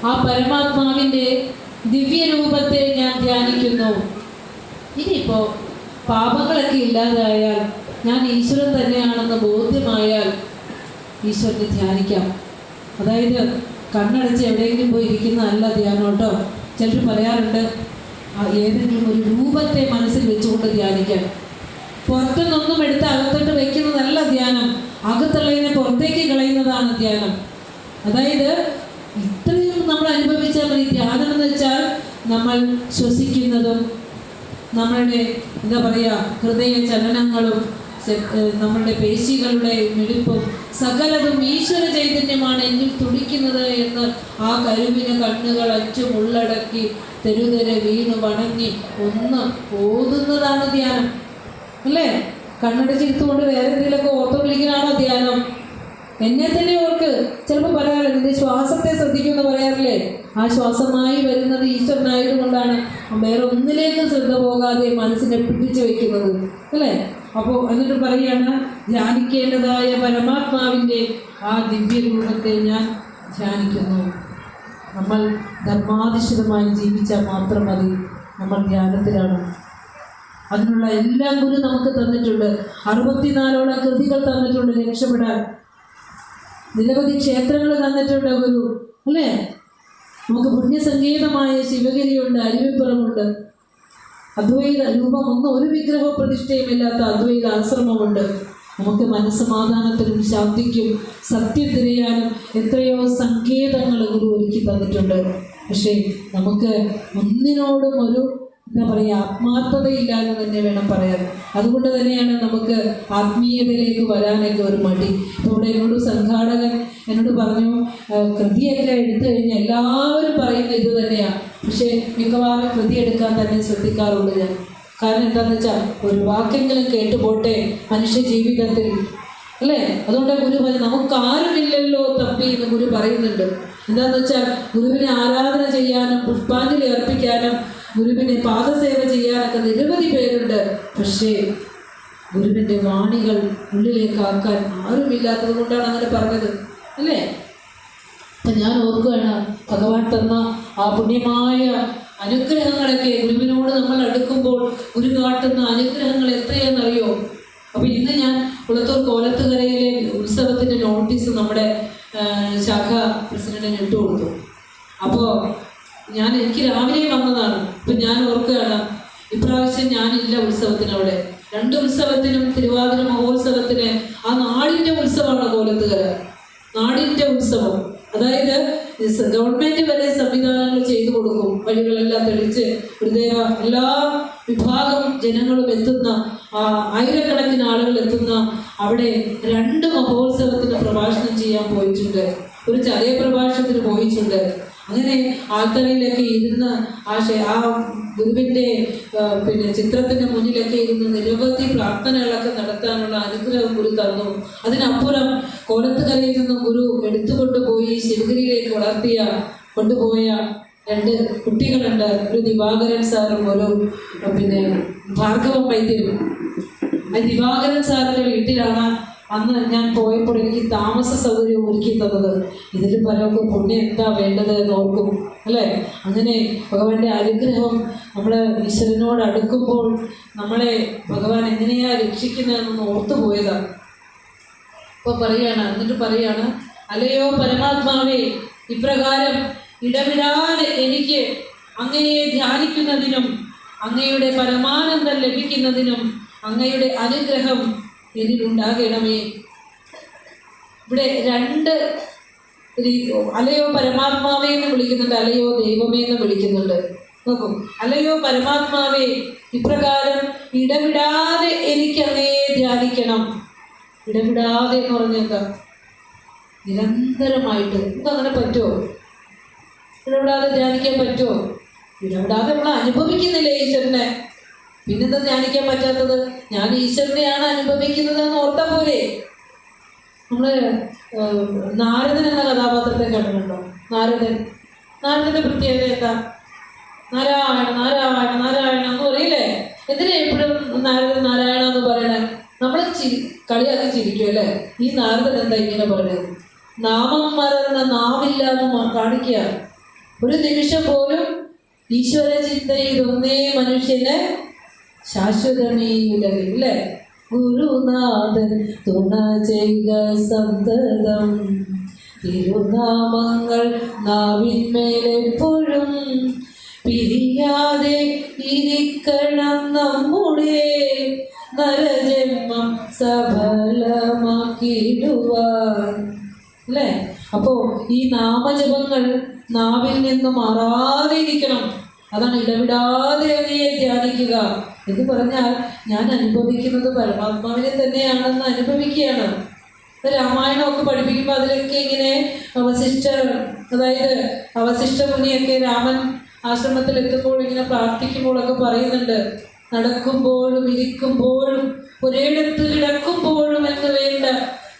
ആ പരമാത്മാവിൻ്റെ ദിവ്യരൂപത്തെ ഞാൻ ധ്യാനിക്കുന്നു. ഇനിയിപ്പോൾ പാപങ്ങളൊക്കെ ഇല്ലാതായാൽ, ഞാൻ ഈശ്വരൻ തന്നെയാണെന്ന് ബോധ്യമായാൽ ഈശ്വരനെ ധ്യാനിക്കാം. അതായത് കണ്ണടച്ച് എവിടെയെങ്കിലും പോയി ഇരിക്കുന്നതല്ല ധ്യാനം കേട്ടോ. ചിലർ പറയാറുണ്ട് ഏതെങ്കിലും ഒരു രൂപത്തെ മനസ്സിൽ വെച്ചുകൊണ്ട് ധ്യാനിക്കാൻ. പുറത്തുനിന്നൊന്നും എടുത്ത് അകത്തോട്ട് വയ്ക്കുന്നതല്ല ധ്യാനം, അകത്തുള്ളതിനെ പുറത്തേക്ക് കളയുന്നതാണ് ധ്യാനം. അതായത് ഇത്രയും നമ്മൾ അനുഭവിച്ചാൽ മതി. ധ്യാനം എന്ന് വെച്ചാൽ നമ്മൾ ശ്വസിക്കുന്നതും നമ്മളുടെ എന്താ പറയുക ഹൃദയ ചലനങ്ങളും നമ്മളുടെ പേശികളുടെ മിടിപ്പും സകലതും ഈശ്വര ചൈതന്യമാണ് എന്നിൽ തുടിക്കുന്നത് എന്ന് ആ കരുവിന് കണ്ണുകൾ അച്ചും ഉള്ളടക്കി തെരുതെരെ വീണു വണങ്ങി ഒന്ന് ഓതുന്നതാണ് ധ്യാനം, അല്ലേ? കണ്ണടച്ചിരുത്തുകൊണ്ട് വേറെ എന്തെങ്കിലുമൊക്കെ ഓർത്തുകൊണ്ടിരിക്കുന്നതാണോ ധ്യാനം? എന്നെ തന്നെ ഓർക്ക്. ചിലപ്പോൾ പറയാറില്ല, നിന്റെ ശ്വാസത്തെ ശ്രദ്ധിക്കുമെന്ന് പറയാറില്ലേ? ആ ശ്വാസമായി വരുന്നത് ഈശ്വരനായതുകൊണ്ടാണ് വേറെ ഒന്നിലേക്കും ശ്രദ്ധ പോകാതെ മനസ്സിനെ പിടിച്ചു വയ്ക്കുന്നത്, അല്ലേ? അപ്പോൾ എന്നിട്ട് പറയുകയാണ്, ധ്യാനിക്കേണ്ടതായ പരമാത്മാവിൻ്റെ ആ ദിവ്യരൂപത്തെ ഞാൻ ധ്യാനിക്കുന്നു. നമ്മൾ ധർമാധിഷ്ഠിതമായി ജീവിച്ചാൽ മാത്രം മതി. നമ്മൾ ധ്യാനത്തിലാണ്. അതിനുള്ള എല്ലാം ഗുരു നമുക്ക് തന്നിട്ടുണ്ട്. 64ഓളം കൃതികൾ തന്നിട്ടുണ്ട് രക്ഷപ്പെടാൻ. നിരവധി ക്ഷേത്രങ്ങൾ തന്നിട്ടുണ്ട് ഗുരു, അല്ലേ? നമുക്ക് പുണ്യസങ്കേതമായ ശിവഗിരിയുണ്ട്, അരുവിപ്പുറമുണ്ട്. അദ്വൈത രൂപം ഒരു വിഗ്രഹ പ്രതിഷ്ഠയുമില്ലാത്ത അദ്വൈത ആശ്രമമുണ്ട്. നമുക്ക് മനസ്സമാധാനത്തിനും ശാന്തിക്കും സത്യം തിരയാനും എത്രയോ സങ്കേതങ്ങൾ ഗുരു ഒരുക്കി തന്നിട്ടുണ്ട്. പക്ഷേ നമുക്ക് ഒന്നിനോടും ഒരു എന്താ പറയുക ആത്മാർത്ഥതയില്ല എന്ന് തന്നെ വേണം പറയാൻ. അതുകൊണ്ട് തന്നെയാണ് നമുക്ക് ആത്മീയതയിലേക്ക് വരാനൊക്കെ ഒരു മടി. ഇവിടെ എന്നോട് സംഘാടകൻ എന്നോട് പറഞ്ഞു, കൃതിയൊക്കെ എടുത്തു കഴിഞ്ഞാൽ എല്ലാവരും പറയുന്ന ഇത് തന്നെയാണ്, പക്ഷേ മിക്കവാറും കൃതി എടുക്കാൻ തന്നെ ശ്രദ്ധിക്കാറുള്ളൂ ഞാൻ. കാരണം എന്താണെന്ന് വെച്ചാൽ ഒരു വാക്കെങ്കിലും കേട്ടുപോട്ടെ മനുഷ്യ ജീവിതത്തിൽ, അല്ലേ? അതുകൊണ്ട് ഗുരു പറഞ്ഞു, നമുക്കാരുമില്ലല്ലോ തപ്പി എന്ന് ഗുരു പറയുന്നുണ്ട്. എന്താണെന്ന് വെച്ചാൽ ഗുരുവിനെ ആരാധന ചെയ്യാനും പുഷ്പാഞ്ജലി അർപ്പിക്കാനും ഗുരുവിനെ പാദസേവ ചെയ്യാനൊക്കെ നിരവധി പേരുണ്ട്. പക്ഷേ ഗുരുവിൻ്റെ വാണികൾ ഉള്ളിലേക്കാക്കാൻ ആരുമില്ലാത്തത് കൊണ്ടാണ് അങ്ങനെ പറഞ്ഞത്, അല്ലേ? അപ്പം ഞാൻ ഓർക്കുകയാണ്, ഭഗവാൻ തന്ന ആ പുണ്യമായ അനുഗ്രഹങ്ങളൊക്കെ ഗുരുവിനോട് നമ്മൾ അടുക്കുമ്പോൾ ഗുരു കാട്ടുന്ന അനുഗ്രഹങ്ങൾ എത്രയെന്നറിയോ? അപ്പോൾ ഇന്ന് ഞാൻ കുളത്തൂർ കോലത്തുകരയിലെ ഉത്സവത്തിൻ്റെ നോട്ടീസ് നമ്മുടെ ശാഖ പ്രസിഡന്റിന് ഇട്ടു കൊടുത്തു. അപ്പോൾ എനിക്ക് രാവിലെ വന്നതാണ്. ഇപ്പം ഞാൻ ഓർക്കുകയാണ്, ഇപ്രാവശ്യം ഞാനില്ല ഉത്സവത്തിന്. അവിടെ 2 ഉത്സവത്തിനും തിരുവാതിര മഹോത്സവത്തിന് ആ നാടിൻ്റെ ഉത്സവമാണ് കോലത്തുകര. നാടിൻ്റെ ഉത്സവം, അതായത് ഗവൺമെൻറ് വരെ സംവിധാനങ്ങൾ ചെയ്തു കൊടുക്കും. വഴികളെല്ലാം തെളിച്ച് ഹൃദയ എല്ലാ വിഭാഗം ജനങ്ങളും എത്തുന്ന, ആയിരക്കണക്കിന് ആളുകൾ എത്തുന്ന അവിടെ 2 മഹോത്സവത്തിന് പ്രഭാഷണം ചെയ്യാൻ പോയിട്ടുണ്ട്. ഒരു ചതയ പ്രഭാഷണത്തിന് പോയിട്ടുണ്ട്. അങ്ങനെ ആൾത്തറയിലൊക്കെ ഇരുന്ന് ആ ഗുരുവിൻ്റെ ചിത്രത്തിന് മുന്നിലൊക്കെ ഇരുന്ന് നിരവധി പ്രാർത്ഥനകളൊക്കെ നടത്താനുള്ള അനുഗ്രഹം ഗുരു തന്നു. അതിനപ്പുറം കോലത്തുകരയിൽ നിന്നും ഗുരു എടുത്തുകൊണ്ടുപോയി ശിവഗിരിയിലേക്ക് കൊണ്ടുപോയ 2 കുട്ടികളുണ്ട്. ഒരു ദിവാകരൻ സാറും ഒരു ഭാർഗവം വൈദ്യരും. ആ ദിവാകരൻ സാറിൻ്റെ വീട്ടിലാണ് അന്ന് ഞാൻ പോയപ്പോൾ എനിക്ക് താമസ സൗകര്യം ഒരുക്കി തന്നത്. ഇതിൽ പലർക്കെ പുണ്യം എന്താ വേണ്ടത് എന്ന് ഓർക്കും, അല്ലേ? അങ്ങനെ ഭഗവാന്റെ അനുഗ്രഹം നമ്മൾ ഈശ്വരനോട് അടുക്കുമ്പോൾ നമ്മളെ ഭഗവാൻ എങ്ങനെയാണ് രക്ഷിക്കുന്നതെന്ന് ഓർത്തു പോയതാണ്. ഇപ്പോൾ എന്നിട്ട് പറയാണ്, അല്ലയോ പരമാത്മാവേ, ഇപ്രകാരം ഇടവിടാതെ എനിക്ക് അങ്ങയെ ധ്യാനിക്കുന്നതിനും അങ്ങയുടെ പരമാനന്ദം ലഭിക്കുന്നതിനും അങ്ങയുടെ അനുഗ്രഹം എന്നിലുണ്ടാകണമേ. ഇവിടെ 2 അലയോ പരമാത്മാവേ എന്ന് വിളിക്കുന്നുണ്ട്, അലയോ ദൈവമേ എന്ന് വിളിക്കുന്നുണ്ട്. നോക്കൂ, അലയോ പരമാത്മാവേ, ഇപ്രകാരം ഇടവിടാതെ എനിക്ക് അങ്ങയെ ധ്യാനിക്കണം. ഇടവിടാതെ എന്ന് പറഞ്ഞേക്ക നിരന്തരമായിട്ട്. അങ്ങനെ പറ്റുമോ? ഇടവിടാതെ ധ്യാനിക്കാൻ പറ്റുമോ? ഇടവിടാതെ നമ്മൾ അനുഭവിക്കുന്നില്ലേ ഈശ്വരനെ? പിന്നെന്താ ധ്യാനിക്കാൻ പറ്റാത്തത്? ഞാൻ ഈശ്വരനെയാണ് അനുഭവിക്കുന്നത് എന്ന് ഓർത്താൽ പോരെ? നമ്മൾ നാരദൻ എന്ന കഥാപാത്രത്തെ കണ്ടിട്ടുണ്ടോ? നാരദന്റെ പ്രത്യേകത എന്താ? നാരായണ നാരായണ നാരായണ എന്ന് പറയില്ലേ? എന്തിനാ എപ്പോഴും നാരായണ എന്ന് പറയണേ? നമ്മളെ കളിയാക്കി ചിരിക്കും, അല്ലേ? ഈ നാരദൻ എന്താ ഇങ്ങനെ പറയുന്നത്? നാമം മറന്ന നാവില്ലാന്ന് കാണിക്കുക. ഒരു നിമിഷം പോലും ഈശ്വര ചിന്തയിലൊന്നേ മനുഷ്യന് ശാശ്വതമേ ഉലകിൽ. അല്ലേ? ഗുരുനാഥൻ തുണ ചെയ്യുക സന്തതം, തിരുനാമങ്ങൾ നാവിന്മേലെപ്പോഴും പിരിയാതെ ഇരിക്കണം നമ്മുടെ നരജന്മം സഫലമാക്കിയിടുവാൻ. അല്ലേ? അപ്പോൾ ഈ നാമജപങ്ങൾ നാവിൽ നിന്ന് മാറാതെ ഇരിക്കണം. അതാണ് ഇടവിടാതെ അങ്ങയെ ധ്യാനിക്കുക എന്ന് പറഞ്ഞാൽ ഞാൻ അനുഭവിക്കുന്നത് പരമാത്മാവിനെ തന്നെയാണെന്ന് അനുഭവിക്കുകയാണ്. രാമായണമൊക്കെ പഠിപ്പിക്കുമ്പോൾ അതിലൊക്കെ ഇങ്ങനെ അതായത് അവശിഷ്ട മുനിയൊക്കെ രാമൻ ആശ്രമത്തിൽ എത്തുമ്പോൾ ഇങ്ങനെ പ്രാർത്ഥിക്കുമ്പോഴൊക്കെ പറയുന്നുണ്ട്, നടക്കുമ്പോഴും ഇരിക്കുമ്പോഴും ഒരിടത്ത് കിടക്കുമ്പോഴും എന്ന് വേണ്ട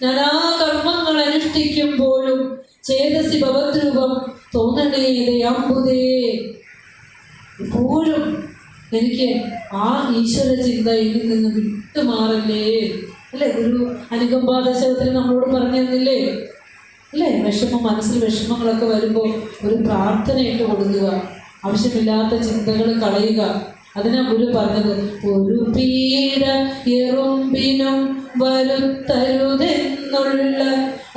നാനാ കർമ്മങ്ങൾ അനുഷ്ഠിക്കുമ്പോഴും ചേതസി ഭവദ്രൂപം തോന്നണേ ദയാംബുദേ. എപ്പോഴും എനിക്ക് ആ ഈശ്വര ചിന്ത എന്നിൽ നിന്ന് വിട്ടുമാറല്ലേ. അല്ലേ? ഗുരു അനുകമ്പാദശകത്തിൽ നമ്മളോട് പറഞ്ഞു തന്നില്ലേ? അല്ലേ? മനസ്സിൽ വിഷമങ്ങളൊക്കെ വരുമ്പോൾ ഒരു പ്രാർത്ഥന ഇട്ട് കൊടുക്കുക, ആവശ്യമില്ലാത്ത ചിന്തകൾ കളയുക. അതിനാ ഗുരു പറഞ്ഞത്, ഒരു പീഡ എറുമ്പിനും വരുത്തരുതെന്നുള്ള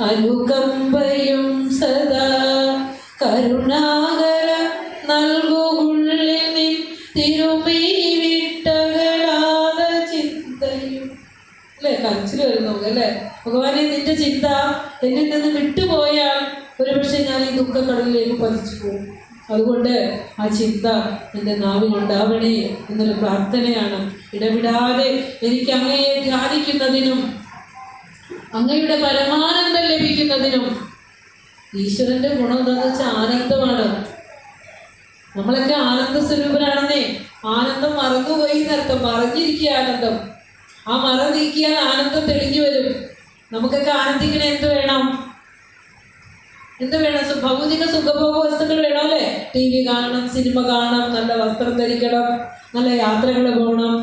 അനുകമ്പയും സദാ കരുണാകര നൽകുള്ളിൽ നിൻ തിരുമീ വിട്ടകളാത ചിന്തയും. അല്ലേ? കരച്ചിൽ വരുന്നു. അല്ലേ? ഭഗവാനെ, നിന്റെ ചിന്ത എന്നിൽ നിന്ന് വിട്ടുപോയാൽ ഒരുപക്ഷെ ഞാൻ ഈ ദുഃഖക്കടലിലേക്ക് പതിച്ചു പോകും. അതുകൊണ്ട് ആ ചിന്ത എൻ്റെ നാവിലുണ്ടാവണേ എന്നൊരു പ്രാർത്ഥനയാണ്. ഇടവിടാതെ എനിക്ക് അങ്ങയെ ധ്യാനിക്കുന്നതിനും അങ്ങയുടെ പരമാനന്ദം ലഭിക്കുന്നതിനും. ഈശ്വരൻ്റെ ഗുണം എന്താണെന്ന് വെച്ചാൽ ആനന്ദമാണ്. നമ്മളൊക്കെ ആനന്ദ സ്വരൂപരാണെന്നേ. ആനന്ദം മറന്നുപോയി എന്നർത്ഥം. മറഞ്ഞിരിക്കുക ആനന്ദം. ആ മറ നീക്കിയാൽ ആനന്ദം തെളിഞ്ഞു വരും. നമുക്കൊക്കെ ആനന്ദിക്കണ എന്ത് വേണം? ഭൗതിക സുഖഭോഗ വസ്തുക്കൾ വേണം. അല്ലേ? TV കാണണം, സിനിമ കാണണം, നല്ല വസ്ത്രം ധരിക്കണം, നല്ല യാത്രകൾ പോകണം,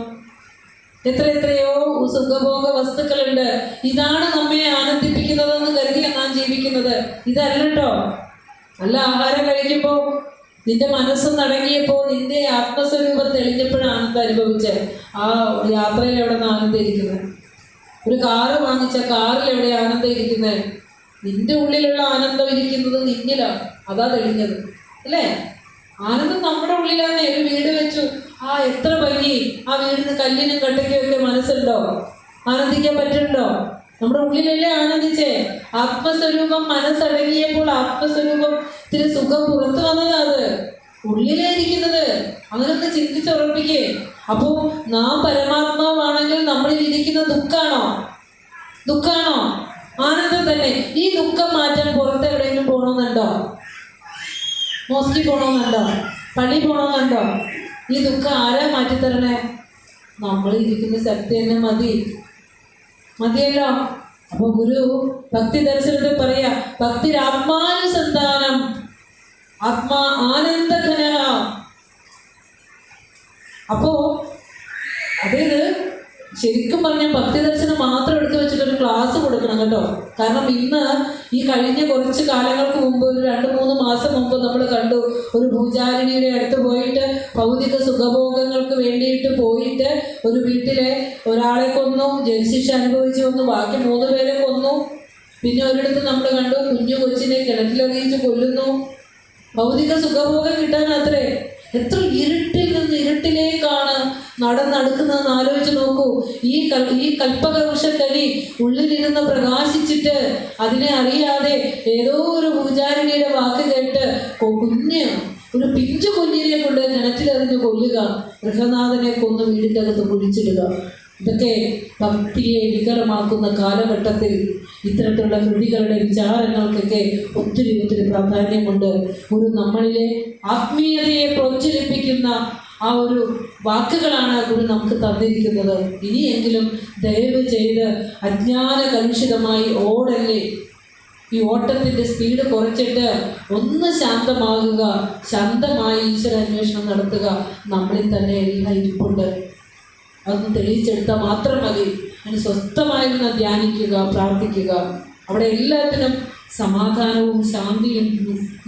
എത്രയോ സുഖഭോഗ വസ്തുക്കളുണ്ട്. ഇതാണ് നമ്മെ ആനന്ദിപ്പിക്കുന്നതെന്ന് കരുതിയാണ് നാം ജീവിക്കുന്നത്. ഇതല്ലോ. നല്ല ആഹാരം കഴിക്കുമ്പോൾ നിന്റെ മനസ്സൊന്ന് അടങ്ങിയപ്പോൾ നിന്റെ ആത്മസ്വരൂപം തെളിഞ്ഞപ്പോഴാണ് ആനന്ദം അനുഭവിച്ചത്. ആ യാത്രയിൽ എവിടെ നിന്ന് ആനന്ദം ഇരിക്കുന്നത്? ഒരു കാറ് വാങ്ങിച്ച കാറിൽ എവിടെ ആനന്ദം ഇരിക്കുന്നത്? നിന്റെ ഉള്ളിലുള്ള ആനന്ദം ഇരിക്കുന്നത് നിന്നിലാണ്. അതാ തെളിഞ്ഞത്. അല്ലേ? ആനന്ദം നമ്മുടെ ഉള്ളിലാണ്. ഒരു വീട് വെച്ചു, എത്ര ഭംഗി! ആ വീടിന് കല്ലിനും കട്ടയ്ക്കും ഒക്കെ മനസ്സുണ്ടോ? ആനന്ദിക്കാൻ പറ്റുന്നുണ്ടോ? നമ്മുടെ ഉള്ളിലല്ലേ ആനന്ദിച്ചേ. ആത്മസ്വരൂപം മനസ്സടങ്ങിയപ്പോൾ ആത്മസ്വരൂപത്തിന് സുഖം പുറത്തു വന്നതാ. അത് ഉള്ളിലേ ഇരിക്കുന്നത്. അങ്ങനൊന്ന് ചിന്തിച്ചുറപ്പിക്കേ. അപ്പോൾ നാം പരമാത്മാവാണെങ്കിൽ നമ്മളിൽ ഇരിക്കുന്ന ദുഃഖാണോ? ആനന്ദം തന്നെ. ഈ ദുഃഖം മാറ്റാൻ പുറത്ത് എവിടെയെങ്കിലും പോകണമെന്നുണ്ടോ? മോസ്കിൽ പോകണമെന്നുണ്ടോ? പള്ളി പോകണമെന്നുണ്ടോ? ഈ ദുഃഖം ആരാ മാറ്റിത്തരണേ? നമ്മൾ ഇരിക്കുന്ന ശക്തി തന്നെ മതിയല്ലോ. അപ്പോൾ ഗുരു ഭക്തി ദർശനത്തിൽ പറയാ, ഭക്തിരാത്മാനുസന്ധാനം ആത്മാ ആനന്ദഘന. അപ്പോ അതായത് ശരിക്കും പറഞ്ഞാൽ ഭക്തി ദർശനം മാത്രം എടുത്തു വെച്ചിട്ടൊരു ക്ലാസ് കൊടുക്കണം കേട്ടോ. കാരണം ഇന്ന് ഈ കഴിഞ്ഞ കുറച്ച് കാലങ്ങൾക്ക് മുമ്പ്, ഒരു 2-3 മാസം മുമ്പ് നമ്മൾ കണ്ടു, ഒരു പൂജാരിണിയുടെ അടുത്ത് പോയിട്ട് ഭൗതിക സുഖഭോഗങ്ങൾക്ക് വേണ്ടിയിട്ട് പോയിട്ട് ഒരു വീട്ടിലെ ഒരാളെ കൊന്നു, ജയിൽശിക്ഷ അനുഭവിച്ചു വന്നു, ബാക്കി 3 പേരെ കൊന്നു. പിന്നെ ഒരിടത്ത് നമ്മൾ കണ്ടു കുഞ്ഞു കൊച്ചിനെ കിണറ്റിലെറിയിച്ച് കൊല്ലുന്നു. ഭൗതിക സുഖഭോഗം കിട്ടാനത്രേ. എത്ര ഇരുട്ടിൽ നിന്ന് ഇരുട്ടിലേക്കാണ് നടക്കുന്നതെന്ന് ആലോചിച്ച് നോക്കൂ. ഈ കൽപ്പകവൃക്ഷക്കരി ഉള്ളിലിരുന്ന് പ്രകാശിച്ചിട്ട് അതിനെ അറിയാതെ ഏതോ ഒരു പൂജാരിണിയുടെ വാക്ക് കേട്ട് ഒരു പിഞ്ചു കുഞ്ഞിനെ കൊണ്ട് കിണറ്റിലെറിഞ്ഞ് കൊല്ലുക, ഗൃഹനാഥനെ കൊന്ന് വീടിൻ്റെ അകത്ത് കുഴിച്ചിടുക. ഇതൊക്കെ ഭക്തിയെ വികലമാക്കുന്ന കാലഘട്ടത്തിൽ ഇത്തരത്തിലുള്ള കൃതികളുടെ വിചാരങ്ങൾക്കൊക്കെ ഒത്തിരി പ്രാധാന്യമുണ്ട്. ഒരു നമ്മളിലെ ആത്മീയതയെ പ്രോജ്വലിപ്പിക്കുന്ന ആ ഒരു വാക്കുകളാണ് ഗുരു നമുക്ക് തന്നിരിക്കുന്നത്. ഇനിയെങ്കിലും ദയവ് ചെയ്ത് അജ്ഞാന കലുഷിതമായി ഓടല്ലേ. ഈ ഓട്ടത്തിൻ്റെ സ്പീഡ് കുറച്ചിട്ട് ഒന്ന് ശാന്തമാകുക, ശാന്തമായി ഈശ്വര അന്വേഷണം നടത്തുക. നമ്മളിൽ തന്നെ എല്ലാം ഇരിപ്പുണ്ട്. അതൊന്ന് തെളിയിച്ചെടുത്താൽ മാത്രം മതി. അതിന് സ്വസ്ഥമായിരുന്ന ധ്യാനിക്കുക, പ്രാർത്ഥിക്കുക. അവിടെ എല്ലാത്തിനും സമാധാനവും ശാന്തിയും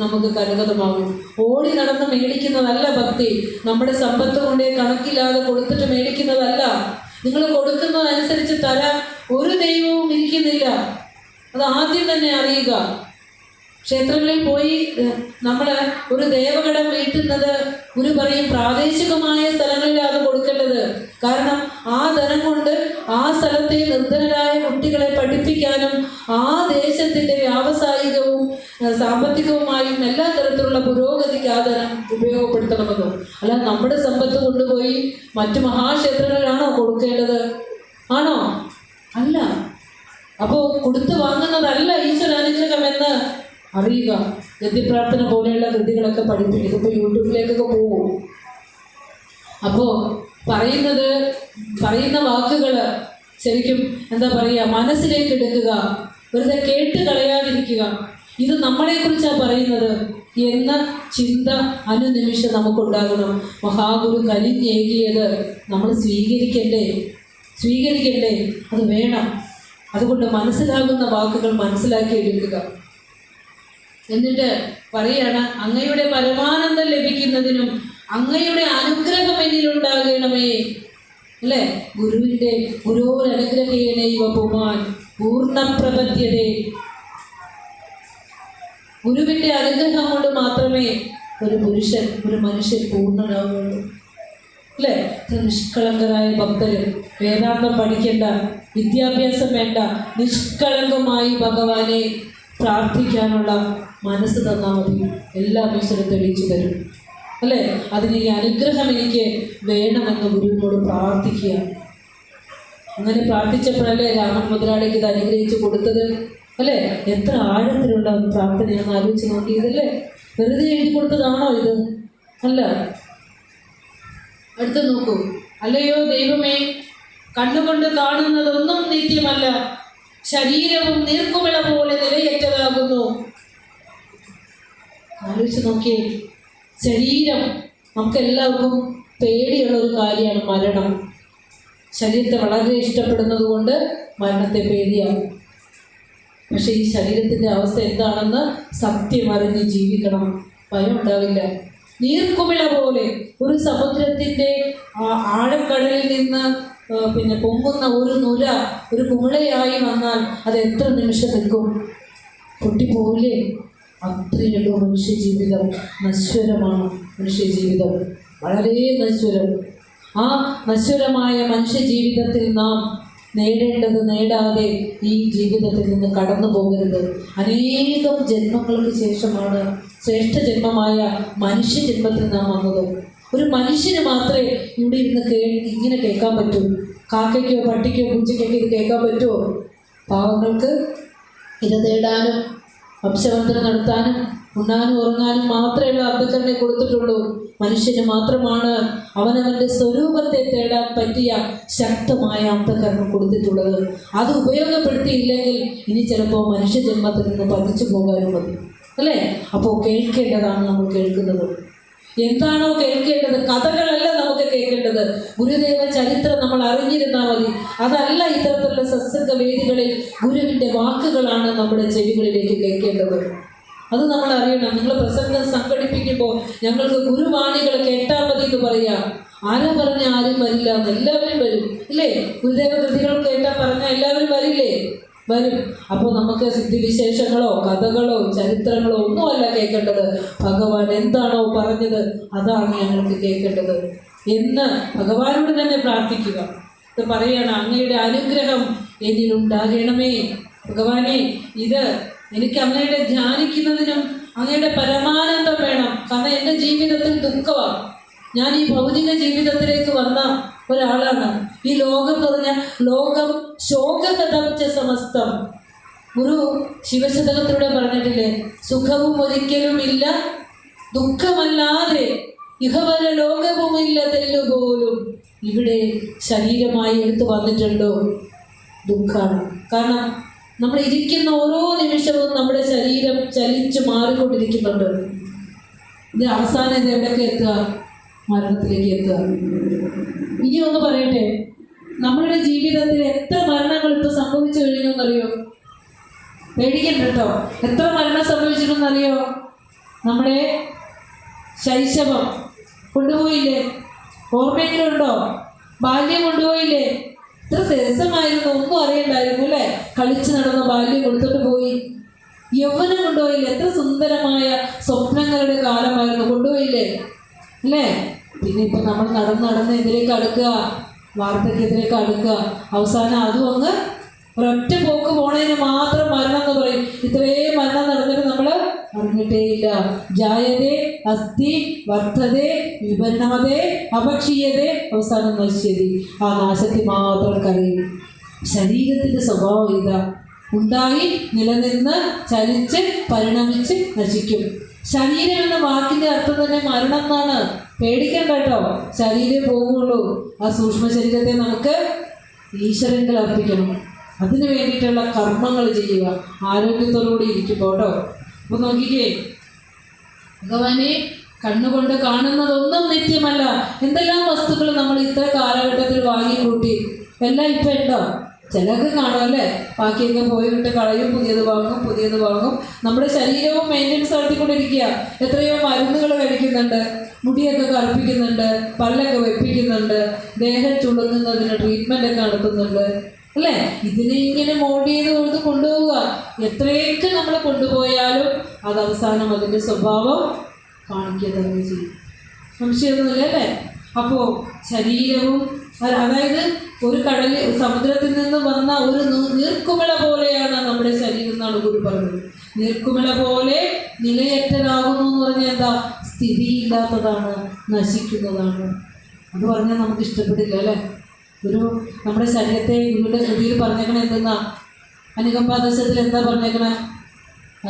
നമുക്ക് കരഗതമാകും. ഓടി നടന്ന് മേടിക്കുന്നതല്ല ഭക്തി. നമ്മുടെ സമ്പത്ത് കൊണ്ടേ കണക്കില്ലാതെ കൊടുത്തിട്ട് മേടിക്കുന്നതല്ല. നിങ്ങൾ കൊടുക്കുന്നതനുസരിച്ച് തരാൻ ഒരു ദൈവവും ഇരിക്കുന്നില്ല. അത് ആദ്യം തന്നെ അറിയുക. ക്ഷേത്രങ്ങളിൽ പോയി നമ്മൾ ഒരു ദേവകടം വീട്ടുന്നത് ഗുരു പറയും പ്രാദേശികമായ സ്ഥലങ്ങളിലാണ് കൊടുക്കേണ്ടത്. കാരണം ആ ധനം കൊണ്ട് ആ സ്ഥലത്തെ നിർധനരായ കുട്ടികളെ പഠിപ്പിക്കാനും ആ ദേശത്തിൻ്റെ വ്യാവസായികവും സാമ്പത്തികവുമായും എല്ലാ തരത്തിലുള്ള പുരോഗതിക്ക് ആ ധനം ഉപയോഗപ്പെടുത്തണമെന്നോ. അല്ല നമ്മുടെ സമ്പത്ത് കൊണ്ടുപോയി മറ്റു മഹാക്ഷേത്രങ്ങളിലാണോ കൊടുക്കേണ്ടത്? ആണോ? അല്ല. അപ്പോൾ കൊടുത്തു വാങ്ങുന്നതല്ല ഈശ്വരാനുഗ്രഹമെന്ന് അറിയുക. ഗദ്യപ്രാർത്ഥന പോലെയുള്ള കൃതികളൊക്കെ പഠിപ്പിക്കും. ഇപ്പോൾ യൂട്യൂബിലേക്കൊക്കെ പോകും. അപ്പോൾ പറയുന്ന വാക്കുകൾ ശരിക്കും എന്താ പറയുക, മനസ്സിലേക്ക് എടുക്കുക, വെറുതെ കേട്ട് കളയാതിരിക്കുക. ഇത് നമ്മളെക്കുറിച്ചാണ് പറയുന്നത് എന്ന ചിന്ത അനുനിമിഷം നമുക്കുണ്ടാകണം. മഹാഗുരു കനിഞ്ഞേകിയത് നമ്മൾ സ്വീകരിക്കണ്ടേ? അത് വേണം. അതുകൊണ്ട് മനസ്സിലാകുന്ന വാക്കുകൾ മനസ്സിലാക്കി എടുക്കുക. എന്നിട്ട് പറയാണ്, അങ്ങയുടെ പരമാനന്ദം ലഭിക്കുന്നതിനും അങ്ങയുടെ അനുഗ്രഹം എന്നിലുണ്ടാകണമേ. അല്ലേ? ഗുരോരനുഗ്രഹേണൈവ പുമാൻ പൂർണ്ണപ്രപദ്യതേ. ഗുരുവിൻ്റെ അനുഗ്രഹം കൊണ്ട് മാത്രമേ ഒരു മനുഷ്യൻ പൂർണ്ണനാവുള്ളൂ. അല്ലേ? നിഷ്കളങ്കരായ ഭക്തര് വേദാന്തം പഠിക്കേണ്ട, വിദ്യാഭ്യാസം വേണ്ട, നിഷ്കളങ്കമായി ഭഗവാനെ പ്രാർത്ഥിക്കാനുള്ള മനസ്സ് തന്നാൽ മതി. എല്ലാം ഈശ്വരൻ തെളിയിച്ചു തരും. അല്ലേ? അതിന് ഈ അനുഗ്രഹം എനിക്ക് വേണമെന്ന് ഗുരുവിനോട് പ്രാർത്ഥിക്കുക. അങ്ങനെ പ്രാർത്ഥിച്ചപ്പോഴല്ലേ രാമൻ മുതലാളിക്ക് ഇത് അനുഗ്രഹിച്ചു കൊടുത്തത്. അല്ലേ? എത്ര ആഴത്തിലുള്ള പ്രാർത്ഥനയാണെന്ന് ആലോചിച്ച് നോക്കിയതല്ലേ? വെറുതെ എഴുതി കൊടുത്തതാണോ ഇത്? അല്ല. അടുത്ത് നോക്കൂ. അല്ലയോ ദൈവമേ, കണ്ണുകൊണ്ട് കാണുന്നതൊന്നും നിത്യമല്ല, ശരീരവും നീർക്കുമിള പോലെ നിലയറ്റതാകുന്നു. ആലോചിച്ച് നോക്കിയേ. ശരീരം നമുക്കെല്ലാവർക്കും പേടിയുള്ള ഒരു കാര്യമാണ് മരണം. ശരീരത്തെ വളരെ ഇഷ്ടപ്പെടുന്നത് കൊണ്ട് മരണത്തെ പേടിയാണ്. പക്ഷെ ഈ ശരീരത്തിൻ്റെ അവസ്ഥ എന്താണെന്ന് സത്യം അറിഞ്ഞ് ജീവിക്കണം. ഭയം ഉണ്ടാവില്ല. നീർക്കുമിള പോലെ ഒരു സമുദ്രത്തിൻ്റെ ആഴക്കടലിൽ നിന്ന് പൊങ്ങുന്ന ഒരു നുര ഒരു കുമിളയായി വന്നാൽ അത് എത്ര നിമിഷം നിൽക്കും? പൊട്ടിപ്പോവില്ലേ? അത്രയുള്ളൂ മനുഷ്യജീവിതം. നശ്വരമാണ് മനുഷ്യജീവിതം, വളരെ നശ്വരം. ആ നശ്വരമായ മനുഷ്യജീവിതത്തിൽ നാം നേടേണ്ടത് നേടാതെ ഈ ജീവിതത്തിൽ നിന്ന് കടന്നു പോകരുത്. അനേകം ജന്മങ്ങൾക്ക് ശേഷമാണ് ശ്രേഷ്ഠ ജന്മമായ മനുഷ്യജന്മത്തിൽ നാം വന്നത്. ഒരു മനുഷ്യന് മാത്രമേ ഇവിടെ ഇരുന്ന് ഇങ്ങനെ കേൾക്കാൻ പറ്റൂ. കാക്കയ്ക്കോ പട്ടിക്കോ പൂച്ചയ്ക്കൊക്കെ ഇത് കേൾക്കാൻ പറ്റുമോ? പാവങ്ങൾക്ക് ഇത് തേടാനും വംശവന്തരം നടത്താനും ഉണ്ണാനും ഉറങ്ങാനും മാത്രമേ അന്ധകരണെ കൊടുത്തിട്ടുള്ളൂ. മനുഷ്യന് മാത്രമാണ് അവനവൻ്റെ സ്വരൂപത്തെ തേടാൻ പറ്റിയ ശക്തമായ അന്ധകരണം കൊടുത്തിട്ടുള്ളത്. അത് ഉപയോഗപ്പെടുത്തിയില്ലെങ്കിൽ ഇനി ചിലപ്പോൾ മനുഷ്യജന്മത്തിൽ നിന്ന് പതിച്ചു പോകാനും മതി. അല്ലേ? അപ്പോൾ കേൾക്കേണ്ടതാണ് നമ്മൾ കേൾക്കുന്നത്. എന്താണോ കേൾക്കേണ്ടത്? കഥകളല്ല നമുക്ക് കേൾക്കേണ്ടത്. ഗുരുദേവ ചരിത്രം നമ്മൾ അറിഞ്ഞിരുന്നാൽ മതി. അതല്ല ഇത്തരത്തിലുള്ള സത്സംഗ വേദികളിൽ ഗുരുവിൻ്റെ വാക്കുകളാണ് നമ്മുടെ ചെവികളിലേക്ക് കേൾക്കേണ്ടത്. അത് നമ്മൾ അറിയണം. നിങ്ങൾ പ്രസംഗം സംഘടിപ്പിക്കുമ്പോൾ ഞങ്ങൾക്ക് ഗുരുവാണികൾ കേട്ടാൽ മതി എന്ന് പറയാം. ആരാ പറഞ്ഞ ആരും വരില്ല എന്ന്? എല്ലാവരും വരും. ഇല്ലേ? ഗുരുദേവ കൃതികൾ കേട്ടാൽ പറഞ്ഞാൽ എല്ലാവരും വരില്ലേ? വരും. അപ്പോൾ നമുക്ക് സിദ്ധിവിശേഷങ്ങളോ കഥകളോ ചരിത്രങ്ങളോ ഒന്നുമല്ല കേൾക്കേണ്ടത്. ഭഗവാൻ എന്താണോ പറഞ്ഞത് അതാണ് ഞങ്ങൾക്ക് കേൾക്കേണ്ടത് എന്ന് ഭഗവാനോട് തന്നെ പ്രാർത്ഥിക്കുക. ഇത് പറയാണ്, അങ്ങയുടെ അനുഗ്രഹം എന്നിലുണ്ടാകണമേ. ഭഗവാനെ, ഇത് എനിക്ക് അങ്ങയുടെ ധ്യാനിക്കുന്നതിനും അങ്ങയുടെ പരമാനന്ദം വേണം. കാരണം എൻ്റെ ജീവിതത്തിൽ ദുഃഖമാണ്. ഞാൻ ഈ ഭൗതിക ജീവിതത്തിലേക്ക് വന്ന ഒരാളാണ്. ഈ ലോകം എന്ന് പറഞ്ഞാൽ ലോകം ശോകഗതം ച സമസ്തം. ഗുരു ശിവശതകത്തിലൂടെ പറഞ്ഞിട്ടില്ലേ, സുഖവും ഒരിക്കലുമില്ല, ദുഃഖമല്ലാതെ ഇഹവര ലോകവുമില്ല തെല്ലുപോലും. ഇവിടെ ശരീരമായി എടുത്തു വന്നിട്ടുണ്ടോ? ദുഃഖമാണ്. കാരണം നമ്മൾ ഇരിക്കുന്ന ഓരോ നിമിഷവും നമ്മുടെ ശരീരം ചലിച്ചു മാറിക്കൊണ്ടിരിക്കുന്നുണ്ട്. ഇത് അവസാനം ഇത് എവിടെയൊക്കെ എത്തുക? മരണത്തിലേക്ക് എത്തുക. ഇനി ഒന്ന് പറയട്ടെ, നമ്മളുടെ ജീവിതത്തിൽ എത്ര മരണങ്ങൾ ഇപ്പോൾ സംഭവിച്ചു കഴിഞ്ഞു എന്നറിയോ? പേടിക്കണ്ട കേട്ടോ. എത്ര മരണം സംഭവിച്ചിട്ടുണ്ടെന്നറിയോ? നമ്മുടെ ശൈശവം കൊണ്ടുപോയില്ലേ? ഓർമ്മയെങ്കിലും ഉണ്ടോ? ബാല്യം കൊണ്ടുപോയില്ലേ? എത്ര രസമായിരുന്നു, ഒന്നും അറിയണ്ടായിരുന്നു അല്ലേ? കളിച്ചു നടന്ന ബാല്യം കൊടുത്തിട്ട് പോയി. യൗവനം കൊണ്ടുപോയില്ലേ? എത്ര സുന്ദരമായ സ്വപ്നങ്ങളുടെ കാലമായിരുന്നു, കൊണ്ടുപോയില്ലേ അല്ലേ? പിന്നെ ഇപ്പം നമ്മൾ നടന്ന് ഇതിലേക്ക് അടുക്കുക, വാർദ്ധക്യത്തിലേക്ക് അടുക്കുക. അവസാനം അതും അങ്ങ് ഒരൊറ്റ പോക്ക് പോണതിന് മാത്രം മരണം എന്ന് പറയും. ഇത്രയും മരണം നടന്നിട്ട് നമ്മൾ അറിഞ്ഞിട്ടേയില്ല. ജായതേ അസ്ഥി വർദ്ധതേ വിപരിണമതേ അപക്ഷീയതേ അവസാനം നശ്യതി. ആ നാശത്തിൽ മാത്രം കരയും. ശരീരത്തിൻ്റെ സ്വഭാവം ഇതാ, ഉണ്ടായി നിലനിന്ന് ചലിച്ച് പരിണമിച്ച് നശിക്കും. ശരീരം എന്ന വാക്കിൻ്റെ അർത്ഥം തന്നെ മരണം എന്നാണ്. പേടിക്കണ്ട കേട്ടോ, ശരീരം പോകുള്ളൂ. ആ സൂക്ഷ്മ ശരീരത്തെ നമുക്ക് ഈശ്വരങ്കിൽ അർപ്പിക്കണം. അതിന് വേണ്ടിയിട്ടുള്ള കർമ്മങ്ങൾ ചെയ്യുക, ആരോഗ്യത്തോടുകൂടി ഇരിക്കുമ്പോൾ കേട്ടോ. അപ്പോൾ നോക്കിക്കേ, ഭഗവാനെ കണ്ണുകൊണ്ട് കാണുന്നതൊന്നും നിത്യമല്ല. എന്തെല്ലാം വസ്തുക്കൾ നമ്മൾ ഇത്ര കാലഘട്ടത്തിൽ വാങ്ങിക്കൂട്ടി, എല്ലാം ഇപ്പം ഉണ്ടോ? ചിലർക്ക് കാണും അല്ലേ, ബാക്കിയൊക്കെ പോയിട്ട് കളയും, പുതിയത് വാങ്ങും. നമ്മുടെ ശരീരവും മെയിൻ്റെനൻസ് നടത്തിക്കൊണ്ടിരിക്കുക. എത്രയോ മരുന്നുകൾ കഴിക്കുന്നുണ്ട്, മുടിയൊക്കെ കറുപ്പിക്കുന്നുണ്ട്, പല്ലൊക്കെ വെപ്പിക്കുന്നുണ്ട്, ദേഹം ചുളുങ്ങുന്നതിന് ട്രീറ്റ്മെൻ്റ് ഒക്കെ നടത്തുന്നുണ്ട് അല്ലേ? ഇതിനെ ഇങ്ങനെ മോൾഡ് ചെയ്ത് കൊണ്ടുപോവുക. എത്രയൊക്കെ നമ്മൾ കൊണ്ടുപോയാലും അത് അവസാനം അതിൻ്റെ സ്വഭാവം കാണിക്കുക തന്നെ ചെയ്യും. സംശയമൊന്നുമില്ല അല്ലേ? അപ്പോൾ ശരീരവും, അതായത് ഒരു സമുദ്രത്തിൽ നിന്ന് വന്ന ഒരു നീർക്കുമിള പോലെയാണ് നമ്മുടെ ശരീരം എന്നാണ് ഗുരു പറഞ്ഞത്. നീർക്കുമിള പോലെ നിലയറ്റതാകുന്നു എന്ന് പറഞ്ഞാൽ എന്താ? സ്ഥിതിയില്ലാത്തതാണ്, നശിക്കുന്നതാണ്. അത് പറഞ്ഞാൽ നമുക്ക് ഇഷ്ടപ്പെടില്ല അല്ലേ? നമ്മുടെ ശരീരത്തെ ഗുരുവിൻ്റെ കൃതിയിൽ പറഞ്ഞേക്കണേ എന്തെന്നാ? അനുകമ്പാദശത്തിൽ എന്താ പറഞ്ഞേക്കണേ?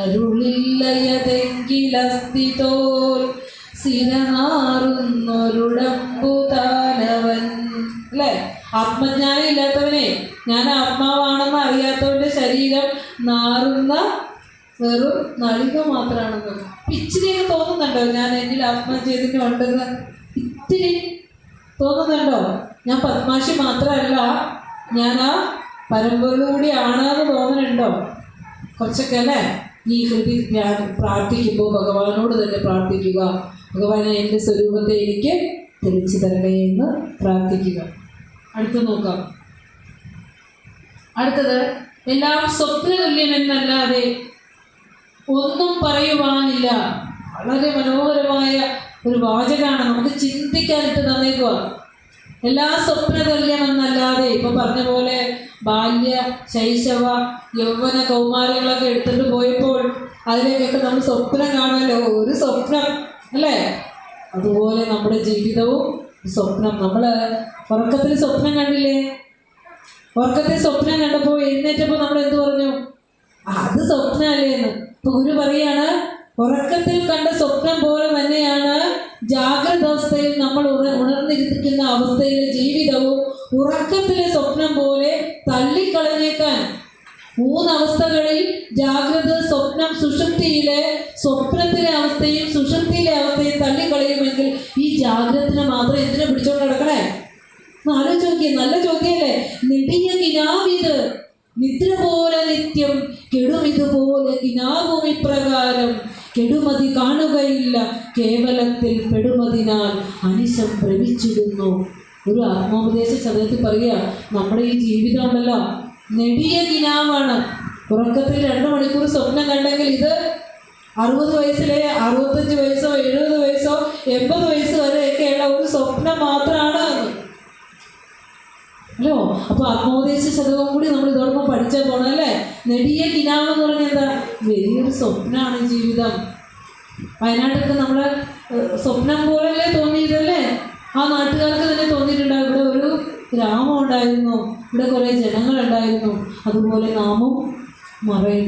അരുളില്ലയതെങ്കിലസ്ഥിതോൽ സിരനാറുന്നൊരുടമ്പുതാനവൻ അല്ലേ? ആത്മജ്ഞാനം ഇല്ലാത്തവനെ, ഞാൻ ആത്മാവാണെന്ന് അറിയാത്തവൻ്റെ ശരീരം നാറുന്ന വെറും നളിക മാത്രമാണെന്ന്. ഇച്ചിരിയൊക്കെ തോന്നുന്നുണ്ടോ ഞാൻ എന്നിൽ ആത്മചൈതന്യം ഉണ്ടെന്ന്? ഇത്തിരി തോന്നുന്നുണ്ടോ? ഞാൻ പത്മാക്ഷി മാത്രമല്ല, ഞാൻ ആ പരമ്പരയിലൂടെയാണെന്ന് തോന്നുന്നുണ്ടോ? കുറച്ചൊക്കെ അല്ലേ? ഈ കൃതി ഞാൻ പ്രാർത്ഥിക്കുമ്പോൾ ഭഗവാനോട് തന്നെ പ്രാർത്ഥിക്കുക, ഭഗവാനെ എൻ്റെ സ്വരൂപത്തെ എനിക്ക് തെളിച്ചു തരണേ എന്ന് പ്രാർത്ഥിക്കുക. അടുത്ത് നോക്കാം. അടുത്തത്, എല്ലാം സ്വപ്നതുല്യമെന്നല്ലാതെ ഒന്നും പറയുവാനില്ല. വളരെ മനോഹരമായ ഒരു വാചകമാണ്, നമുക്ക് ചിന്തിക്കാനിട്ട് തന്നേക്കുക. എല്ലാ സ്വപ്നതുല്യമെന്നല്ലാതെ, ഇപ്പം പറഞ്ഞ പോലെ ബാല്യ ശൈശവ യൗവന കൗമാരങ്ങളൊക്കെ എടുത്തിട്ട് പോയപ്പോൾ അതിലേക്കൊക്കെ നമ്മൾ സ്വപ്നം കാണുമല്ലോ, ഒരു സ്വപ്നം അല്ലേ? അതുപോലെ നമ്മുടെ ജീവിതവും സ്വപ്നം. നമ്മൾ ഉറക്കത്തിൽ സ്വപ്നം കണ്ടില്ലേ? ഉറക്കത്തിൽ സ്വപ്നം കണ്ടപ്പോൾ എഴുന്നേറ്റപ്പോൾ നമ്മൾ എന്ത് പറഞ്ഞു? അത് സ്വപ്നമല്ലേ എന്ന്. ഇപ്പൊ ഗുരു പറയാണ്, ഉറക്കത്തിൽ കണ്ട സ്വപ്നം പോലെ തന്നെയാണ് ജാഗ്രത അവസ്ഥയിൽ നമ്മൾ ഉണർന്നിരിക്കുന്ന അവസ്ഥയിലെ ജീവിതവും ഉറക്കത്തിലെ സ്വപ്നം പോലെ തള്ളിക്കളഞ്ഞേക്കാൻ. 3 അവസ്ഥകളിൽ ജാഗ്രത, സ്വപ്നം, സുഷുപ്തിയിലെ സ്വപ്നത്തിലെ അവസ്ഥയും സുഷുപ്തിയിലെ അവസ്ഥയും തള്ളിക്കളയുമെങ്കിൽ ഈ ജാഗ്രതനെ മാത്രം എന്തിനെ പിടിച്ചോണ്ട് കിടക്കണേ? ആലോചിച്ച് നോക്കിയേ, നല്ല ചോദ്യമല്ലേ? നെടിയ കിനാവിത് നിദ്ര പോലെ നിത്യം കെടുമിതുപോലെ കിനാവും ഇപ്രകാരം കെടുമതി കാണുകയില്ല കേവലത്തിൽ പെടുമതിനാൽ അനിശം ഭ്രമിച്ചിടുന്നു. ഒരു ആത്മോപദേശ ശതകത്തിൽ പറയുക, നമ്മുടെ ഈ ജീവിതം ഉണ്ടല്ലോ നെടിയ കിനാവാണ്. ഉറക്കത്തിൽ 2 മണിക്കൂർ സ്വപ്നം കണ്ടെങ്കിൽ ഇത് 60 വയസ്സിലെ 65 വയസ്സോ 70 വയസ്സോ 80 വയസ്സ് വരെയൊക്കെയുള്ള ഒരു സ്വപ്നം മാത്രമാണ് അല്ലോ. അപ്പോൾ ആത്മോപദേശ ശതകം കൂടി നമ്മൾ ഇതോടൊപ്പം പഠിച്ചാൽ പോകണം അല്ലേ? നെടിയ കിനാവെന്ന് പറഞ്ഞാൽ എന്താ? വലിയൊരു സ്വപ്നമാണ് ജീവിതം. വയനാട്ടിലൊക്കെ നമ്മൾ സ്വപ്നം പോലല്ലേ തോന്നിയതല്ലേ? ആ നാട്ടുകാർക്ക് തന്നെ തോന്നിയിട്ടുണ്ടാവും, ഇവിടെ ഒരു ഗ്രാമം ഉണ്ടായിരുന്നു, ഇവിടെ കുറേ ജനങ്ങളുണ്ടായിരുന്നു, അതുപോലെ നാമും മറയും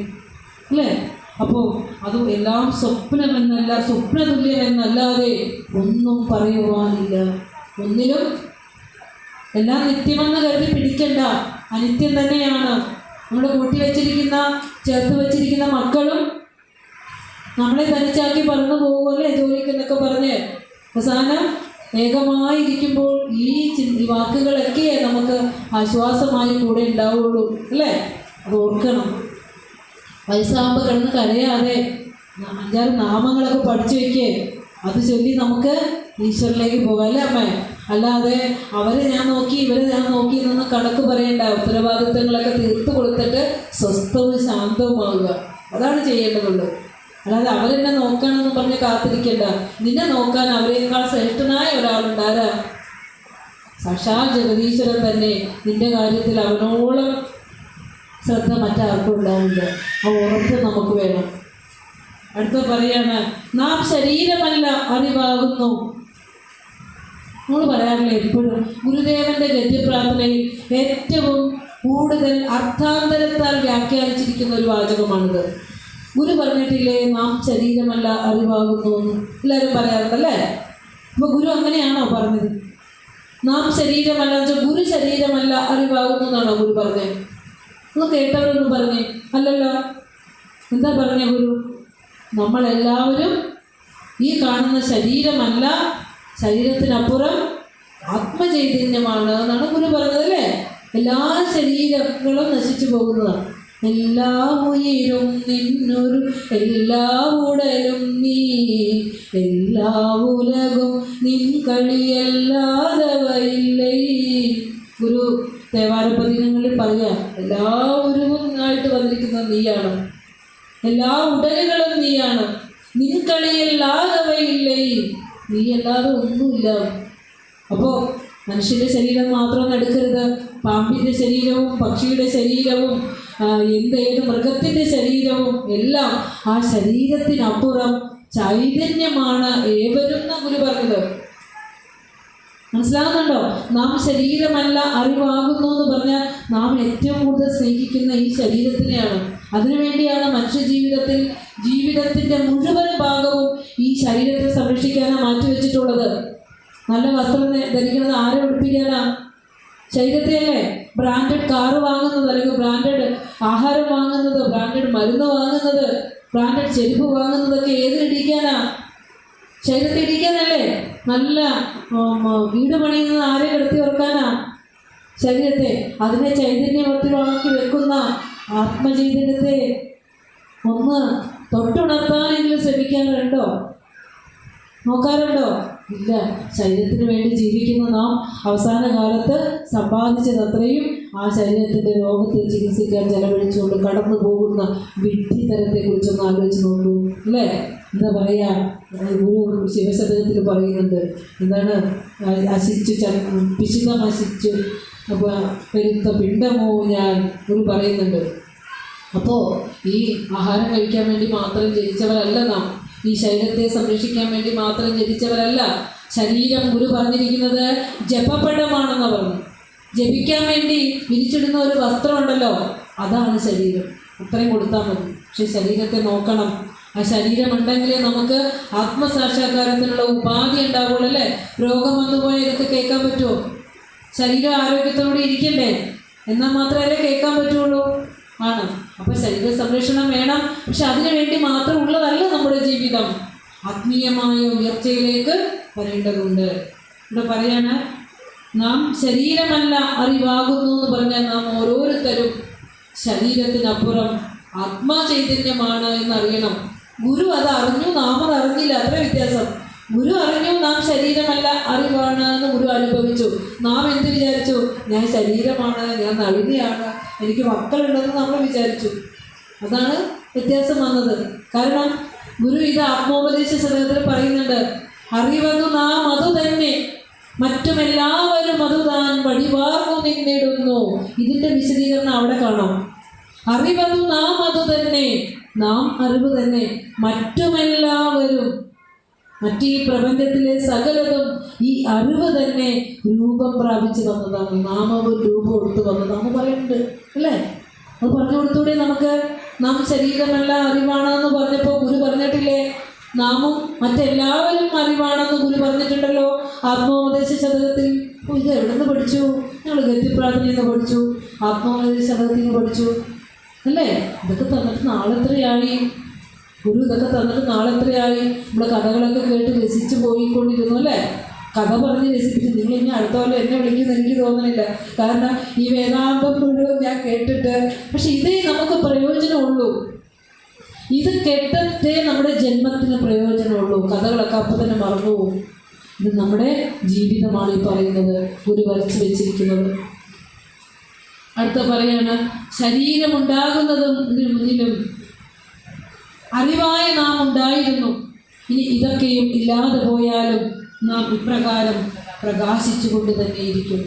അല്ലേ? അപ്പോൾ അതും എല്ലാം സ്വപ്നമെന്നല്ല, സ്വപ്നതുല്യമെന്നല്ലാതെ ഒന്നും പറയുവാനില്ല. ഒന്നിലും എല്ലാം നിത്യമെന്ന് കരുതി പിടിക്കണ്ട, അനിത്യം തന്നെയാണ്. നമ്മൾ ചേർത്ത് വെച്ചിരിക്കുന്ന മക്കളും നമ്മളെ തനിച്ചാക്കി പറന്നു പോകുമല്ലേ ജോലിക്കെന്നൊക്കെ പറഞ്ഞ്. അവസാനം ഏകമായിരിക്കുമ്പോൾ ഈ വാക്കുകളൊക്കെ നമുക്ക് ആശ്വാസമായി കൂടെ ഉണ്ടാവുള്ളൂ അല്ലേ? അത് ഓർക്കണം. വയസ്സാകുമ്പോൾ കിടന്ന് കരയാതെ 5-6 നാമങ്ങളൊക്കെ പഠിച്ചു വയ്ക്കേ, അത് ചൊല്ലി നമുക്ക് ഈശ്വരനിലേക്ക് പോകാം, അല്ലേ അമ്മേ? അല്ലാതെ അവരെ ഞാൻ നോക്കി ഇവരെ ഞാൻ നോക്കി എന്നൊന്നും കണക്ക് പറയണ്ട. ഉത്തരവാദിത്തങ്ങളൊക്കെ തീർത്തു കൊടുത്തിട്ട് സ്വസ്ഥവും ശാന്തവുമാകുക, അതാണ് ചെയ്യേണ്ടതുള്ളൂ. അല്ലാതെ അവരെന്നെ നോക്കണമെന്ന് പറഞ്ഞ് കാത്തിരിക്കണ്ട. നിന്നെ നോക്കാൻ അവരെക്കാൾ ശ്രേഷ്ഠനായ ഒരാളുണ്ട്. ആരാ? സാക്ഷാൽ ജഗദീശ്വരൻ തന്നെ. നിന്റെ കാര്യത്തിൽ അവനോളം ശ്രദ്ധ മറ്റാർക്കും ഉണ്ടാവില്ല. ആ ഉറപ്പ് നമുക്ക് വേണം. അടുത്ത പറയാണ്, നാം ശരീരമല്ല അറിവാകുന്നു. നമ്മൾ പറയാറില്ല എപ്പോഴും, ഗുരുദേവന്റെ ഗദ്യപ്രാർത്ഥനയിൽ ഏറ്റവും കൂടുതൽ അർത്ഥാന്തരത്താൽ വ്യാഖ്യാനിച്ചിരിക്കുന്ന ഒരു വാചകമാണിത്. ഗുരു പറഞ്ഞിട്ടില്ലേ നാം ശരീരമല്ല അറിവാകുന്നു എന്ന് എല്ലാവരും പറയാറുണ്ടല്ലേ? അപ്പോൾ ഗുരു അങ്ങനെയാണോ പറഞ്ഞത്? നാം ശരീരമല്ല എന്ന് വെച്ചാൽ ഗുരു ശരീരമല്ല അറിവാകുന്നു എന്നാണോ ഗുരു പറഞ്ഞത്? ഒന്ന് കേട്ടവരൊന്നും പറഞ്ഞേ? അല്ലല്ലോ. എന്താ പറഞ്ഞ ഗുരു? നമ്മളെല്ലാവരും ഈ കാണുന്ന ശരീരമല്ല, ശരീരത്തിനപ്പുറം ആത്മചൈതന്യമാണ് എന്നാണ് ഗുരു പറഞ്ഞത്, അല്ലേ? എല്ലാ ശരീരങ്ങളും നശിച്ചു പോകുന്നതാണ്. എല്ലാ ഉയിരും നിന്നൊരു എല്ലാ ഉടലും നീ, എല്ലാ ഉലകും നിൻ കളിയല്ലാതെ വയില്ലേ. ഗുരു ദേവാരപതിനങ്ങളിൽ പറയാ, എല്ലാ ഉരുവുമായിട്ട് വന്നിരിക്കുന്നത് നീയാണ്, എല്ലാ ഉടലുകളും നീയാണ്, നിൻ കളിയല്ലാതവയില്ലേ, നീ അല്ലാതെ ഒന്നുമില്ല. അപ്പോൾ മനുഷ്യൻ്റെ ശരീരം മാത്രം എടുക്കരുത്, പാമ്പിൻ്റെ ശരീരവും പക്ഷിയുടെ ശരീരവും ഏത് മൃഗത്തിൻ്റെ ശരീരവും എല്ലാം ആ ശരീരത്തിനപ്പുറം ചൈതന്യമാണ് ഏവരും എന്ന് ഗുരു പറഞ്ഞത്. മനസ്സിലാകുന്നുണ്ടോ? നാം ശരീരമല്ല അറിവാകുന്നു എന്ന് പറഞ്ഞാൽ നാം ഏറ്റവും കൂടുതൽ സ്നേഹിക്കുന്ന ഈ ശരീരത്തിനെയാണ്. അതിനുവേണ്ടിയാണ് മനുഷ്യ ജീവിതത്തിൻ്റെ മുഴുവൻ ഭാഗവും ഈ ശരീരത്തെ സംരക്ഷിക്കാനാണ് മാറ്റിവെച്ചിട്ടുള്ളത്. നല്ല വസ്ത്രം ധരിക്കുന്നത് ആരെ ഉടുപ്പിക്കാനാ? ശരീരത്തെയല്ലേ. ബ്രാൻഡഡ് കാറ് വാങ്ങുന്നത്, അല്ലെങ്കിൽ ബ്രാൻഡഡ് ആഹാരം വാങ്ങുന്നത്, ബ്രാൻഡഡ് മരുന്ന് വാങ്ങുന്നത്, ബ്രാൻഡഡ് ചെരുപ്പ് വാങ്ങുന്നതൊക്കെ ഏതിനിടിക്കാനാ? ശരീരത്തെ ഇടിക്കാനല്ലേ. നല്ല വീട് പണിയുന്നത് ആരെ കിടത്തി ഉറക്കാനാ? ശരീരത്തെ. അതിനെ ചൈതന്യവത്തിലാക്കി വെക്കുന്ന ആത്മചൈതന്യത്തെ ഒന്ന് തൊട്ടുണർത്താനെങ്കിലും ശ്രമിക്കാറുണ്ടോ? നോക്കാറുണ്ടോ? ഇല്ല. ശരീരത്തിന് വേണ്ടി ജീവിക്കുന്ന നാം അവസാന കാലത്ത് സമ്പാദിച്ചതത്രയും ആ ശരീരത്തിൻ്റെ രോഗത്തെ ചികിത്സിക്കാൻ ചെലവഴിച്ചുകൊണ്ട് കടന്നു പോകുന്ന വിഡ്ഢിത്തരത്തെക്കുറിച്ചൊന്ന് ആലോചിച്ച് നോക്കൂ, അല്ലേ? എന്താ പറയുക, ഒരു ശിവശതകത്തിൽ പറയുന്നുണ്ട്, എന്താണ്, പിശുതമശിച്ചു പെരുത്ത പിണ്ടമോ ഞാൻ ഒരു പറയുന്നുണ്ട്. അപ്പോൾ ഈ ആഹാരം കഴിക്കാൻ വേണ്ടി മാത്രം ജനിച്ചവരല്ല നാം, ഈ ശരീരത്തെ സംരക്ഷിക്കാൻ വേണ്ടി മാത്രം ജനിച്ചവരല്ല. ശരീരം ഗുരു പറഞ്ഞിരിക്കുന്നത് ജപപടമാണെന്ന് പറഞ്ഞു. ജപിക്കാൻ വേണ്ടി വിരിച്ചിടുന്ന ഒരു വസ്ത്രമുണ്ടല്ലോ, അതാണ് ശരീരം. അത്രയും കൊടുത്താൽ മതി. പക്ഷെ ശരീരത്തെ നോക്കണം. ആ ശരീരമുണ്ടെങ്കിലേ നമുക്ക് ആത്മസാക്ഷാത്കാരത്തിനുള്ള ഉപാധി ഉണ്ടാവുള്ളൂ, അല്ലേ? രോഗം വന്നുപോയാൽ ഇതൊക്കെ കേൾക്കാൻ പറ്റുമോ? ശരീരം ആരോഗ്യത്തോടെ ഇരിക്കണ്ടേ? എന്നാൽ മാത്രമല്ലേ കേൾക്കാൻ പറ്റുള്ളൂ. ആണ്. അപ്പോൾ ശരീര സംരക്ഷണം വേണം. പക്ഷെ അതിനു വേണ്ടി മാത്രം ഉള്ളതല്ല നമ്മുടെ ജീവിതം. ആത്മീയമായ ഉയർച്ചയിലേക്ക് വരേണ്ടതുണ്ട്. ഇവിടെ പറയാണ്, നാം ശരീരമല്ല അറിവാകുന്നു എന്ന് പറഞ്ഞാൽ നാം ഓരോരുത്തരും ശരീരത്തിനപ്പുറം ആത്മചൈതന്യമാണ് എന്നറിയണം. ഗുരു അത് അറിഞ്ഞു, നാം അത് അറിഞ്ഞില്ല, അത്ര വ്യത്യാസം. ഗുരു അറിഞ്ഞു നാം ശരീരമല്ല അറിവാണ് എന്ന് ഗുരു അനുഭവിച്ചു. നാം എന്ത് വിചാരിച്ചു? ഞാൻ ശരീരമാണ്, ഞാൻ നളിനിയാണ്, എനിക്ക് മക്കളുണ്ടെന്ന് നമ്മൾ വിചാരിച്ചു. അതാണ് വ്യത്യാസം വന്നത്. കാരണം ഗുരു ഇത് ആത്മോപദേശ ശതകത്തിൽ പറയുന്നുണ്ട്, അറിവതു നാം അതു തന്നെ, മറ്റുമെല്ലാവരും അത് താൻ വഴിവാർന്നു നിന്നിടുന്നു. ഇതിൻ്റെ വിശദീകരണം അവിടെ കാണാം. അറിവതു നാം അതു തന്നെ, നാം അറിവ് തന്നെ, മറ്റുമെല്ലാവരും, മറ്റീ പ്രപഞ്ചത്തിലെ സകലതും ഈ അറിവ് തന്നെ രൂപം പ്രാപിച്ച് വന്നതാണ്. നാമവും രൂപം എടുത്ത് വന്നതാണ് പറയുന്നുണ്ട്, അല്ലേ? അത് പറഞ്ഞു കൊടുത്തൂടെ നമുക്ക്? നാം ശരീരമല്ല അറിവാണെന്ന് പറഞ്ഞപ്പോൾ ഗുരു പറഞ്ഞിട്ടില്ലേ? നാമും മറ്റെല്ലാവരും അറിവാണെന്ന് ഗുരു പറഞ്ഞിട്ടുണ്ടല്ലോ ആത്മോപദേശ ശതകത്തിൽ. ഇത് എവിടെ നിന്ന് പഠിച്ചു? ഞങ്ങൾ ഗദ്യപ്രാർത്ഥനയിൽ നിന്ന് പഠിച്ചു, ആത്മോപദേശ ശതകത്തിൽ നിന്ന് പഠിച്ചു, അല്ലേ? ഇതൊക്കെ തന്നിട്ട് നാളെത്രയായി? ഗുരു ഇതൊക്കെ തന്നിട്ട് നാളെത്രയായി? നമ്മുടെ കഥകളൊക്കെ കേട്ട് രസിച്ച് പോയിക്കൊണ്ടിരുന്നു, അല്ലേ? കഥ പറഞ്ഞ് രസിപ്പിച്ച് നിങ്ങൾ ഇനി അടുത്ത പോലെ എന്നെ വിളിക്കുമെന്ന് എനിക്ക് തോന്നണില്ല. കാരണം ഈ വേദാന്തം മുഴുവൻ ഞാൻ കേട്ടിട്ട്, പക്ഷെ ഇതേ നമുക്ക് പ്രയോജനമുള്ളൂ. ഇത് കേട്ടേ നമ്മുടെ ജന്മത്തിന് പ്രയോജനമുള്ളൂ. കഥകളൊക്കെ അപ്പം തന്നെ മറന്നു പോകും. ഇത് നമ്മുടെ ജീവിതമാണ് ഈ പറയുന്നത്, ഗുരു വരച്ചു വെച്ചിരിക്കുന്നത്. അടുത്ത പറയാണ്, ശരീരമുണ്ടാകുന്നതിന് മുന്നിലും അറിവായ നാം ഉണ്ടായിരുന്നു. ഇനി ഇതൊക്കെയും ഇല്ലാതെ പോയാലും നാം ഇപ്രകാരം പ്രകാശിച്ചുകൊണ്ട് തന്നെ ഇരിക്കും.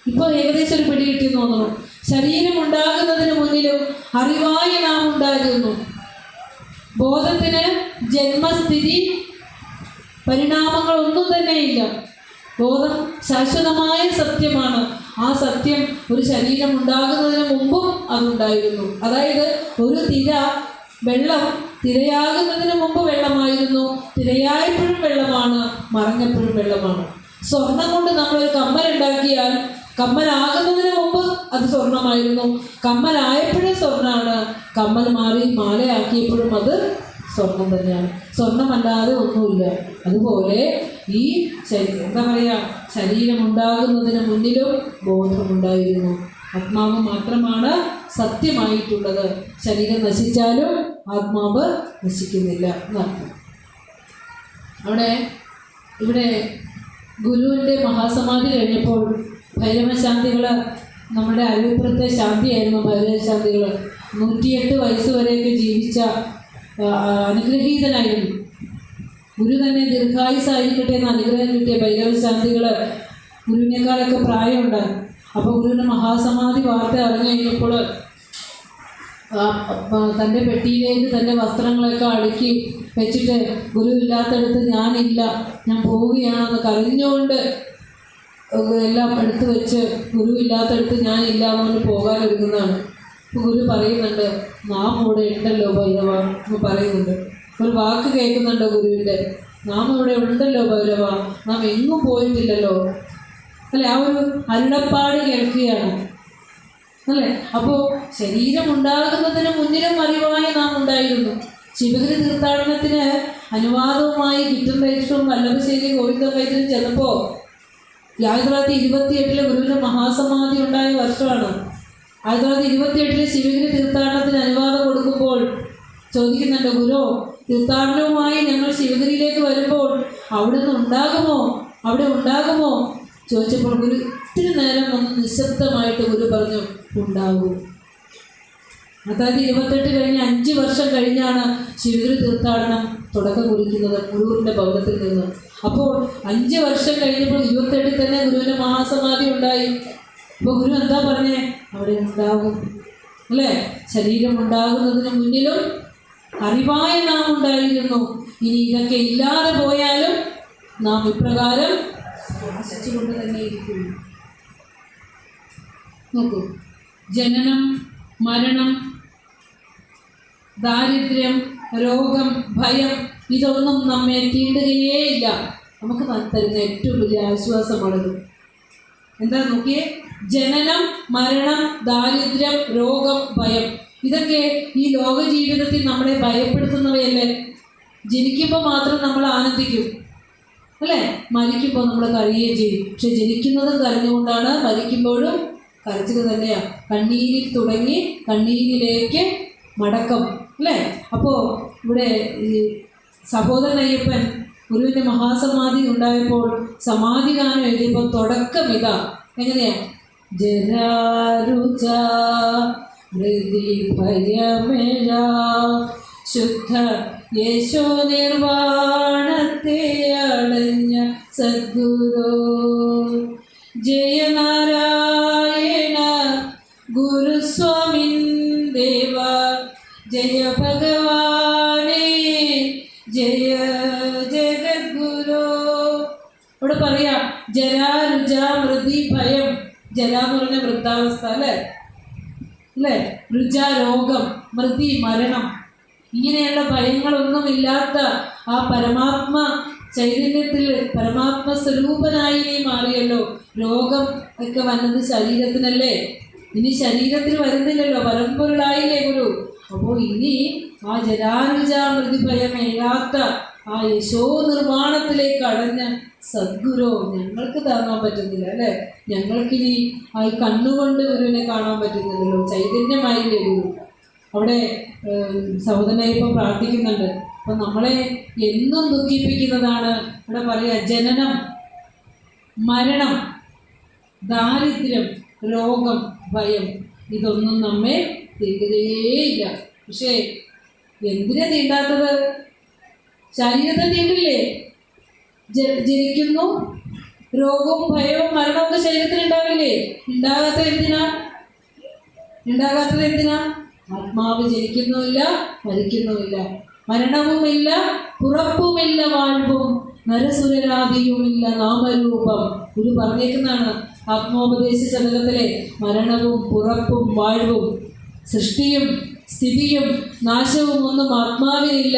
ഇപ്പോൾ ഏകദേശം ഒരു പിടി കിട്ടിയെന്ന് തോന്നുന്നു. ശരീരമുണ്ടാകുന്നതിന് മുന്നിലും അറിവായ നാം ഉണ്ടായിരുന്നു. ബോധത്തിന് ജന്മസ്ഥിതി പരിണാമങ്ങളൊന്നും തന്നെയില്ല. ബോധം ശാശ്വതമായ സത്യമാണ്. ആ സത്യം ഒരു ശരീരം ഉണ്ടാകുന്നതിന് മുമ്പും അതുണ്ടായിരുന്നു. അതായത് ഒരു വെള്ളം തിരയാകുന്നതിന് മുമ്പ് വെള്ളമായിരുന്നു, തിരയായപ്പോഴും വെള്ളമാണ്, മറഞ്ഞപ്പോഴും വെള്ളമാണ്. സ്വർണം കൊണ്ട് നമ്മളൊരു കമ്മലുണ്ടാക്കിയാൽ കമ്മലാകുന്നതിന് മുമ്പ് അത് സ്വർണമായിരുന്നു, കമ്മലായപ്പോഴും സ്വർണ്ണമാണ്, കമ്മൽ മാറി മാലയാക്കിയപ്പോഴും അത് സ്വർണം തന്നെയാണ്. സ്വർണ്ണമല്ലാതെ ഒന്നുമില്ല. അതുപോലെ ഈ എന്താ പറയുക, ശരീരമുണ്ടാകുന്നതിന് മുന്നിലും ബോധമുണ്ടായിരുന്നു. ആത്മാവ് മാത്രമാണ് സത്യമായിട്ടുള്ളത്. ശരീരം നശിച്ചാലും ആത്മാവ് നശിക്കുന്നില്ല എന്നർത്ഥം. ഇവിടെ ഗുരുവിൻ്റെ മഹാസമാധി കഴിഞ്ഞപ്പോൾ ഭൈരവശാന്തികൾ, നമ്മുടെ അരുവിപ്പുറത്തെ ശാന്തിയായിരുന്നു ഭൈരവശാന്തികൾ. 108 വയസ്സ് വരെയൊക്കെ ജീവിച്ച അനുഗ്രഹീതനായിരുന്നു. ഗുരു തന്നെ ദീർഘായുസായിരിക്കട്ടെ എന്ന് അനുഗ്രഹം കിട്ടിയ ഭൈരവശാന്തികൾ ഗുരുവിനേക്കാളൊക്കെ പ്രായമുണ്ട്. അപ്പോൾ ഗുരുവിൻ്റെ മഹാസമാധി വാർത്ത അറിഞ്ഞു കഴിഞ്ഞപ്പോൾ തൻ്റെ പെട്ടിയിലേക്ക് തൻ്റെ വസ്ത്രങ്ങളൊക്കെ അടുക്കി വെച്ചിട്ട്, ഗുരു ഇല്ലാത്തടുത്ത് ഞാനില്ല, ഞാൻ പോവുകയാണെന്ന് കരഞ്ഞുകൊണ്ട് എല്ലാം എടുത്തു വെച്ച് ഗുരു ഇല്ലാത്തടുത്ത് ഞാനില്ല എന്ന് പോകാനൊരുങ്ങുന്നതാണ്. അപ്പോൾ ഗുരു പറയുന്നുണ്ട്, നാം ഇവിടെ ഉണ്ടല്ലോ ഭൈരവ എന്ന് പറയുന്നുണ്ട്. ഒരു വാക്ക് കേൾക്കുന്നുണ്ടോ ഗുരുവിൻ്റെ, നാം ഇവിടെ ഉണ്ടല്ലോ ഭൈരവ, നാം എങ്ങും പോയിട്ടില്ലല്ലോ അല്ലേ. ആ ഒരു അരുളപ്പാട് കേൾക്കുകയാണ് അല്ലേ. അപ്പോൾ ശരീരമുണ്ടാകുന്നതിന് മുന്നിലും അറിവായ നാം ഉണ്ടായിരുന്നു. ശിവഗിരി തീർത്ഥാടനത്തിന് അനുവാദവുമായി കിട്ടുന്നേറ്റവും വല്ലഭശ്ശേരി ഗോവിന്ദവൈദ്യനും ചെന്നപ്പോൾ 1928 ഗുരുവിൻ്റെ മഹാസമാധി ഉണ്ടായ വർഷമാണ്. 1928 ശിവഗിരി തീർത്ഥാടനത്തിന് അനുവാദം കൊടുക്കുമ്പോൾ ചോദിക്കുന്നുണ്ട്, ഗുരു തീർത്ഥാടനവുമായി ഞങ്ങൾ ശിവഗിരിയിലേക്ക് വരുമ്പോൾ അവിടെ ഉണ്ടാകുമോ ചോദിച്ചപ്പോൾ ഗുരു ഇത്തിരി നേരം ഒന്ന് നിശബ്ദമായിട്ട് ഗുരു പറഞ്ഞു, ഉണ്ടാകും. അതായത് 28 കഴിഞ്ഞ് 5 വർഷം കഴിഞ്ഞാണ് ശിവഗിരി തീർത്ഥാടനം തുടക്കം കുറിക്കുന്നത് ഗുരുവിൻ്റെ ഭവനത്തിൽ നിന്ന്. അപ്പോൾ 5 വർഷം കഴിഞ്ഞപ്പോൾ 28 തന്നെ ഗുരുവിൻ്റെ മഹാസമാധി ഉണ്ടായി. അപ്പോൾ ഗുരു എന്താ പറഞ്ഞേ, അവിടെ ഉണ്ടാകും അല്ലേ. ശരീരം ഉണ്ടാകുന്നതിന് മുന്നിലും അറിവായ നാം ഉണ്ടായിരുന്നു. ഇനി ഇതൊക്കെ ഇല്ലാതെ പോയാലും നാം ഇപ്രകാരം പ്രകാശിച്ചുകൊണ്ട് തന്നെ ഇരിക്കുന്നു. നോക്കൂ, ജനനം, മരണം, ദാരിദ്ര്യം, രോഗം, ഭയം ഇതൊന്നും നമ്മെ തീണ്ടുകയേയില്ല. നമുക്ക് തരുന്ന ഏറ്റവും വലിയ ആശ്വാസമാണത്. എന്താ നോക്കിയേ, ജനനം, മരണം, ദാരിദ്ര്യം, രോഗം, ഭയം ഇതൊക്കെ ഈ ലോക ജീവിതത്തിൽ നമ്മളെ ഭയപ്പെടുത്തുന്നവയല്ലേ. ജനിക്കുമ്പോൾ മാത്രം നമ്മൾ ആനന്ദിക്കും അല്ലേ, മരിക്കുമ്പോൾ നമ്മൾ കരയുകയും ചെയ്യും. പക്ഷെ ജനിക്കുന്നതും കരഞ്ഞുകൊണ്ടാണ്, മരിക്കുമ്പോഴും കരച്ചിൽ തന്നെയാണ്. കണ്ണീരിൽ തുടങ്ങി കണ്ണീരിലേക്ക് മടക്കം അല്ലേ. അപ്പോൾ ഇവിടെ ഈ സഹോദരൻ അയ്യപ്പൻ ഗുരുവിൻ്റെ മഹാസമാധി ഉണ്ടായപ്പോൾ സമാധി ഗാനം എഴുതിയപ്പോൾ തുടക്കം ഇതാ. എങ്ങനെയാ, ജരാരുച ഹൃദി ഭയമേഴ ശുദ്ധ യേശോ നിർവാണത്തെ അടഞ്ഞ സദ്ഗുരു ജയനാരായണ ഗുരുസ്വാമിൻ ദേവ ജയ ഭഗവാനേ ജയ ജഗദ്ഗുരു. ഇവിടെ പറയാ ജരാരുച മൃതി ഭയം. ജര എന്ന് പറഞ്ഞ വൃദ്ധാവസ്ഥ അല്ലേ, രുച രോഗം, മൃതി മരണം. ഇങ്ങനെയുള്ള ഭയങ്ങളൊന്നുമില്ലാത്ത ആ പരമാത്മ ചൈതന്യത്തിൽ പരമാത്മ സ്വരൂപനായി നീ മാറിയല്ലോ. രോഗം ഒക്കെ വന്നത് ശരീരത്തിനല്ലേ, ഇനി ശരീരത്തിൽ വരുന്നില്ലല്ലോ, പരമ്പൊരുളായില്ലേ ഗുരു. അപ്പോൾ ഇനി ആ ജരാരുച മൃതിഭയമേഴാത്ത ആ യശോ നിർമ്മാണത്തിലേക്ക് അടഞ്ഞ സദ്ഗുരു ഞങ്ങൾക്ക് താങ്ങാൻ പറ്റുന്നില്ല അല്ലേ. ഞങ്ങൾക്കിനി ആ കണ്ണുകൊണ്ട് ഗുരുവിനെ കാണാൻ പറ്റുന്നില്ലല്ലോ, ചൈതന്യമായില്ലേ ഗുരു. അവിടെ സഹോദരനായി ഇപ്പം പ്രാർത്ഥിക്കുന്നുണ്ട്. അപ്പം നമ്മളെ എന്നും ദുഃഖിപ്പിക്കുന്നതാണ് ഇവിടെ പറയുക, ജനനം, മരണം, ദാരിദ്ര്യം, രോഗം, ഭയം, ഇതൊന്നും നമ്മെ തീണ്ടുകയേയില്ല. പക്ഷേ എന്തിനാ തീണ്ടാത്തത്? ശരീരത്തെ തീണ്ടില്ലേ? ജനിക്കുന്നു, രോഗവും ഭയവും മരണവും ഒക്കെ ശരീരത്തിൽ ഉണ്ടാവില്ലേ? ഉണ്ടാകാത്തത് എന്തിനാ? ആത്മാവ് ജനിക്കുന്നുമില്ല, മരിക്കുന്നുമില്ല, മരണവുമില്ല, പുറപ്പുമില്ല, വാഴ്വും നരസുരരാതിയുമില്ല, നാമരൂപം. ഇത് പറഞ്ഞേക്കുന്നതാണ് ആത്മോപദേശ ശതകത്തിലെ. മരണവും പുറപ്പും വാഴ്വും സൃഷ്ടിയും സ്ഥിതിയും നാശവും ഒന്നും ആത്മാവിനില്ല.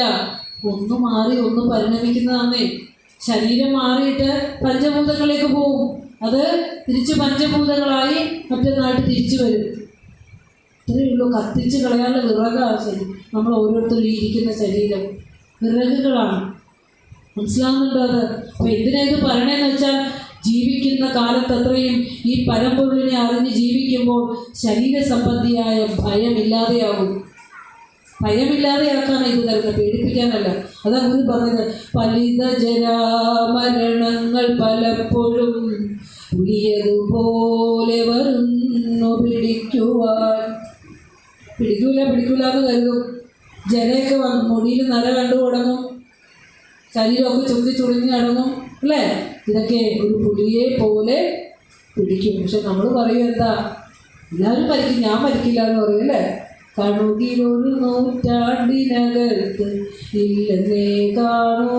ഒന്ന് മാറി ഒന്ന് പരിണമിക്കുന്നതാണേ. ശരീരം മാറിയിട്ട് പഞ്ചഭൂതങ്ങളിലേക്ക് പോവും, അത് തിരിച്ച് പഞ്ചഭൂതങ്ങളായി മറ്റൊന്നായിട്ട് തിരിച്ചു വരും. ഇത്രയേ ഉള്ളൂ. കത്തിച്ച് കളയാനുള്ള വിറകാണ് ശരി നമ്മൾ ഓരോരുത്തരും ഇരിക്കുന്ന ശരീരം, വിറകുകളാണ്. മനസ്സിലാവുന്നുണ്ടോ അത്? അപ്പോൾ എന്തിനാ ഇത് പറയണതെന്ന് വെച്ചാൽ, ജീവിക്കുന്ന കാലത്തത്രയും ഈ പരമ്പൊരുളിനെ അറിഞ്ഞ് ജീവിക്കുമ്പോൾ ശരീര സംബന്ധിയായ ഭയമില്ലാതെയാകും. ഭയമില്ലാതെയാക്കാനാണ് ഇത് തരുന്നത്, പേടിപ്പിക്കാനല്ല. അതാ ഗുരു പറഞ്ഞത്, പലിത ജരാമരണങ്ങൾ പലപ്പോഴും പുലിയതുപോലെ വരുന്നു പിടിക്കുവാൻ. പിടിക്കൂല എന്ന് കരുതും. ജലയൊക്കെ മുടിയിൽ നര കണ്ടു തുടങ്ങും, ശരീരമൊക്കെ ചുറ്റി ചുളിഞ്ഞ് അടങ്ങും അല്ലേ? ഇതൊക്കെ ഒരു പുലിയെ പോലെ പിടിക്കും. പക്ഷെ നമ്മൾ പറയും എന്താ, എല്ലാവരും മരിക്കും, ഞാൻ മരിക്കില്ല എന്ന് പറയും അല്ലേ? കണുകിലൊരു നൂറ്റാണ്ടിനകത്ത് ഇല്ലെന്നേ കാണൂ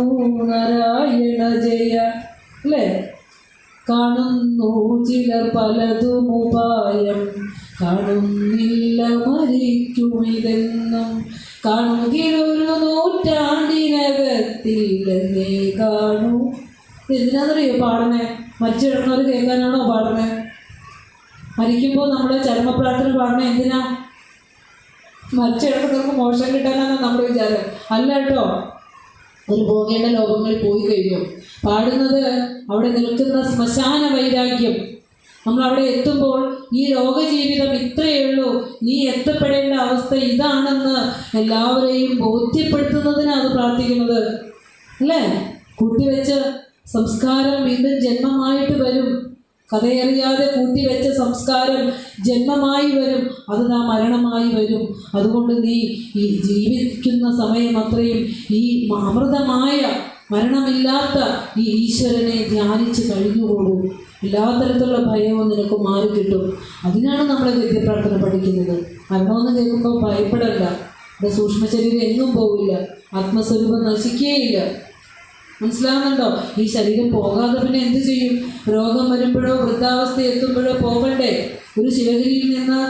നാരായണ ജയ അല്ലേ? കാണുന്നു ചിലർ പലതും ഉപായം, കാണുന്നില്ല മരിക്കുമിതെന്നും. കാണുകിലൊരു നൂറ്റാണ്ടിനകത്തില്ലെന്നേ കാണൂ. എന്തിനാണെന്നറിയോ പാടുന്നേ? മരിച്ചു കിടക്കുന്നവർ കേൾക്കാനാണോ പാടുന്നത്? മരിക്കുമ്പോൾ നമ്മൾ ചരമപ്രാർത്ഥന പാടുന്നത് എന്തിനാ? മരിച്ചു കിടക്കുന്നവർക്ക് മോശം കിട്ടാനാണ് നമ്മുടെ വിചാരം. അല്ല കേട്ടോ, ഒരു പോകേണ്ട ലോകങ്ങളിൽ പോയി കഴിഞ്ഞു. പാടുന്നത് അവിടെ നിൽക്കുന്ന ശ്മശാന വൈരാഗ്യം. നമ്മളവിടെ എത്തുമ്പോൾ ഈ ലോകജീവിതം ഇത്രയേ ഉള്ളൂ, നീ എത്തപ്പെടേണ്ട അവസ്ഥ ഇതാണെന്ന് എല്ലാവരെയും ബോധ്യപ്പെടുത്തുന്നതിനാണ് അത് പ്രാർത്ഥിക്കുന്നത് അല്ലേ? കൂട്ടിവെച്ച സംസ്കാരം വീണ്ടും ജന്മമായിട്ട് വരും. കഥയറിയാതെ കൂട്ടിവെച്ച സംസ്കാരം ജന്മമായി വരും, അത് നാം മരണമായി വരും. അതുകൊണ്ട് നീ ഈ ജീവിക്കുന്ന സമയം അത്രയും ഈ അമൃതമായ മരണമില്ലാത്ത ഈ ഈശ്വരനെ ധ്യാനിച്ച് കഴിഞ്ഞുകൂടും. എല്ലാ തരത്തിലുള്ള ഭയവും നിനക്ക് മാറിക്കിട്ടും. അതിനാണ് നമ്മൾ ഗദ്യപ്രാർത്ഥന പഠിക്കുന്നത്. മരണമെന്ന് കേൾക്കുമ്പോൾ ഭയപ്പെടണ്ട. എൻ്റെ സൂക്ഷ്മ ശരീരം എങ്ങും പോവില്ല, ആത്മസ്വരൂപം നശിക്കുകയില്ല. മനസ്സിലാവുന്നുണ്ടോ? ഈ ശരീരം പോകാതെ പിന്നെ എന്ത് ചെയ്യും? രോഗം വരുമ്പോഴോ വൃദ്ധാവസ്ഥ എത്തുമ്പോഴോ പോകണ്ടേ? ഒരു ശിവഗിരിയിൽ നിന്ന്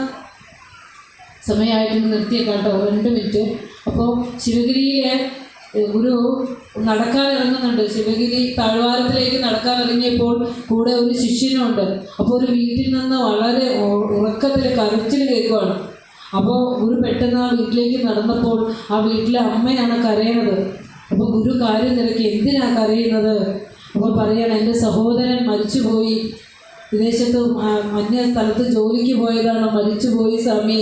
സമയമായിട്ട് നിർത്തിയേക്കാട്ടോ, 2 മിനിറ്റ്. അപ്പോൾ ശിവഗിരിയിലെ ഒരു നടക്കാൻ ഇറങ്ങുന്നുണ്ട്. ശിവഗിരി താഴ്വാരത്തിലേക്ക് നടക്കാൻ ഇറങ്ങിയപ്പോൾ കൂടെ ഒരു ശിഷ്യനുണ്ട്. അപ്പോൾ ഒരു വീട്ടിൽ നിന്ന് വളരെ ഉറക്കത്തിൽ കരച്ചിൽ കേൾക്കുവാണ്. അപ്പോൾ ഗുരു പെട്ടെന്ന് ആ വീട്ടിലേക്ക് നടന്നപ്പോൾ ആ വീട്ടിലെ അമ്മയാണ് കരയണത്. അപ്പോൾ ഗുരു കാര്യം തിരക്കി, എന്തിനാ കരയുന്നത്? അപ്പോൾ പറയണം, എൻ്റെ സഹോദരൻ മരിച്ചുപോയി, വിദേശത്ത് അന്യ സ്ഥലത്ത് ജോലിക്ക് പോയതാണ്, മരിച്ചുപോയി സ്വാമി,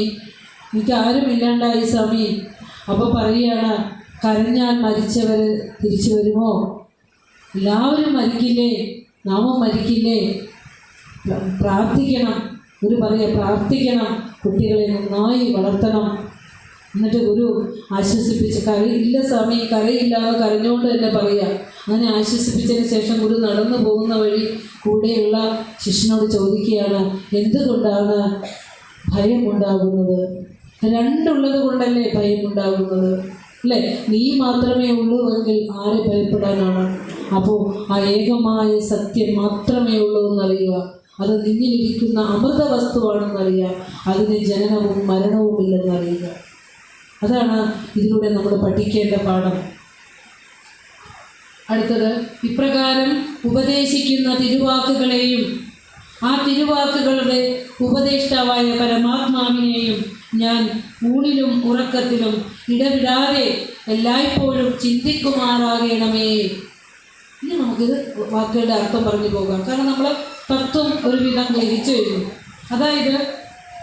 എനിക്ക് ആരും ഇല്ലാണ്ടായി സ്വാമി. അപ്പോൾ പറയുകയാണ്, കരഞ്ഞാൽ മരിച്ചവർ തിരിച്ചു വരുമോ? എല്ലാവരും മരിക്കില്ലേ, നാമും മരിക്കില്ലേ? പ്രാർത്ഥിക്കണം. ഗുരു പറയുക, പ്രാർത്ഥിക്കണം, കുട്ടികളെ നന്നായി വളർത്തണം. എന്നിട്ട് ഗുരു ആശ്വസിപ്പിച്ച്, കരയില്ല സ്വാമി, കരയില്ലാതെ കരഞ്ഞുകൊണ്ട് തന്നെ പറയുക. അങ്ങനെ ആശ്വസിപ്പിച്ചതിന് ശേഷം ഗുരു നടന്നു പോകുന്ന വഴി കൂടെയുള്ള ശിഷ്യനോട് ചോദിക്കുകയാണ്, എന്തുകൊണ്ടാണ് ഭയമുണ്ടാകുന്നത്? 2 ഉള്ളത് കൊണ്ടല്ലേ ഭയമുണ്ടാകുന്നത് അല്ലേ? നീ മാത്രമേ ഉള്ളൂവെങ്കിൽ ആരെ ഭയപ്പെടാനാണ്? അപ്പോൾ ആ ഏകമായ സത്യം മാത്രമേ ഉള്ളൂ എന്നറിയുക. അത് നിന്നിലിരിക്കുന്ന അമൃത വസ്തുവാണെന്നറിയുക. അതിന് ജനനവും മരണവും ഇല്ലെന്നറിയുക. അതാണ് ഇതിലൂടെ നമ്മൾ പഠിക്കേണ്ട പാഠം. അടുത്തത്, ഇപ്രകാരം ഉപദേശിക്കുന്ന തിരുവാക്കുകളെയും ആ തിരുവാക്കുകളുടെ ഉപദേഷ്ടാവായ പരമാത്മാവിനെയും ഞാൻ ഊണിലും ഉറക്കത്തിലും ഇടവിടാതെ എല്ലായ്പ്പോഴും ചിന്തിക്കുമാറാകണമേ. ഇനി നമുക്കിത് വാക്കുകളുടെ അർത്ഥം പറഞ്ഞു പോകാം. കാരണം നമ്മൾ തത്വം ഒരുവിധം ഗ്രഹിച്ചു കഴിഞ്ഞു. അതായത്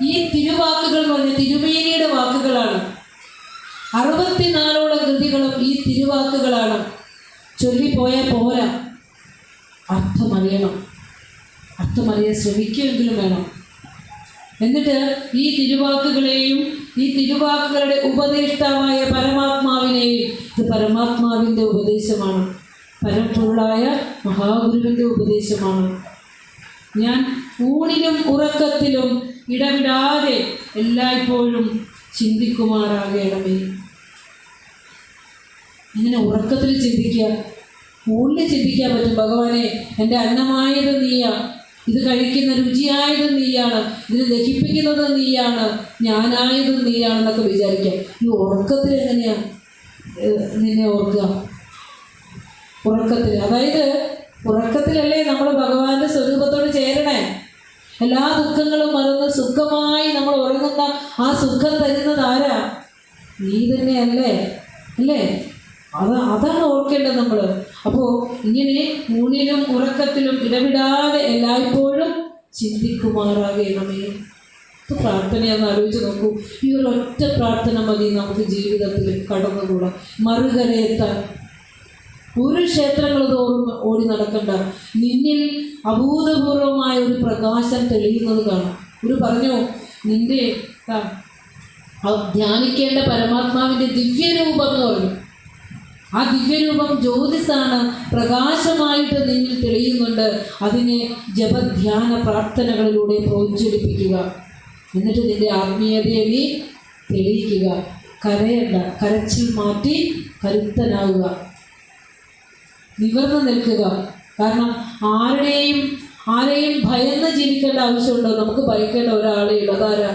ഈ തിരുവാക്കുകൾ എന്ന് പറഞ്ഞ തിരുമേനിയുടെ വാക്കുകളാണ്. 64ഓളം കൃതികളും ഈ തിരുവാക്കുകളാണ്. ചൊല്ലിപ്പോയാൽ പോരാ, അർത്ഥമറിയണം. അർത്ഥമറിയാൻ ശ്രമിക്കുമെങ്കിലും വേണം. എന്നിട്ട് ഈ തിരുവാക്കുകളെയും ഈ തിരുവാക്കുകളുടെ ഉപദേഷ്ടാവായ പരമാത്മാവിനെയും, ഇത് പരമാത്മാവിൻ്റെ ഉപദേശമാണ്, പരമ്പൊരുളായ മഹാഗുരുവിൻ്റെ ഉപദേശമാണ്. ഞാൻ ഊണിലും ഉറക്കത്തിലും ഇടവിടാതെ എല്ലായ്പ്പോഴും ചിന്തിക്കുമാറാകണമേ. ഇങ്ങനെ ഉറക്കത്തിൽ ചിന്തിക്കുക, ഊണിൽ ചിന്തിക്കാൻ പറ്റും. ഭഗവാനെ, എൻ്റെ അന്നമായത് നീയാ, ഇത് കഴിക്കുന്ന രുചിയായത് നീയാണ്, ഇതിനെ ദഹിപ്പിക്കുന്നത് നീയാണ്, ഞാനായതും നീയാണെന്നൊക്കെ വിചാരിക്കാം. ഈ ഉറക്കത്തിൽ എങ്ങനെയാണ് നിന്നെ ഓർക്കുക? ഉറക്കത്തിൽ, അതായത് ഉറക്കത്തിലല്ലേ നമ്മൾ ഭഗവാന്റെ സ്വരൂപത്തോട് ചേരണേ. എല്ലാ ദുഃഖങ്ങളും മറന്ന് സുഖമായി നമ്മൾ ഉറങ്ങുന്ന ആ സുഖം തരുന്നത് ആരാ? നീ തന്നെയല്ലേ, അല്ലേ? അതാണ് ഓർക്കേണ്ടത് നമ്മൾ. അപ്പോൾ ഇങ്ങനെ ഊണിലും ഉറക്കത്തിലും ഇടവിടാതെ എല്ലായ്പ്പോഴും ചിന്തിക്കുമാറാകണമേ. പ്രാർത്ഥനയെന്ന് ആലോചിച്ച് നോക്കൂ. ഈ ഒരൊറ്റ പ്രാർത്ഥന മതി നമുക്ക് ജീവിതത്തിൽ കടന്നുകൂടാം, മറുകരയെത്താൻ. ഒരു ക്ഷേത്രങ്ങൾ തോറും ഓടി നടക്കണ്ട, നിന്നിൽ അഭൂതപൂർവമായ ഒരു പ്രകാശം തെളിയുന്നത് കാണാം. ഒരു പറഞ്ഞു, നിന്റെ ധ്യാനിക്കേണ്ട പരമാത്മാവിൻ്റെ ദിവ്യരൂപം എന്ന് പറഞ്ഞു. ആ ദിവ്യരൂപം ജ്യോതിസാണ്, പ്രകാശമായിട്ട് നിന്നിൽ തെളിയുന്നുണ്ട്. അതിനെ ജപധ്യാന പ്രാർത്ഥനകളിലൂടെ പ്രോജ്വലിപ്പിക്കുക. എന്നിട്ട് നിന്റെ ആത്മീയതയെ നീ തെളിയിക്കുക. കരയണ്ട, കരച്ചിൽ മാറ്റി കരുത്തനാവുക, നിവർന്നു നിൽക്കുക. കാരണം ആരെയും ഭയന്ന് ജീവിക്കേണ്ട ആവശ്യമുണ്ടോ? നമുക്ക് ഭയക്കേണ്ട ഒരാളേ ഉള്ളൂ. അതാരാ?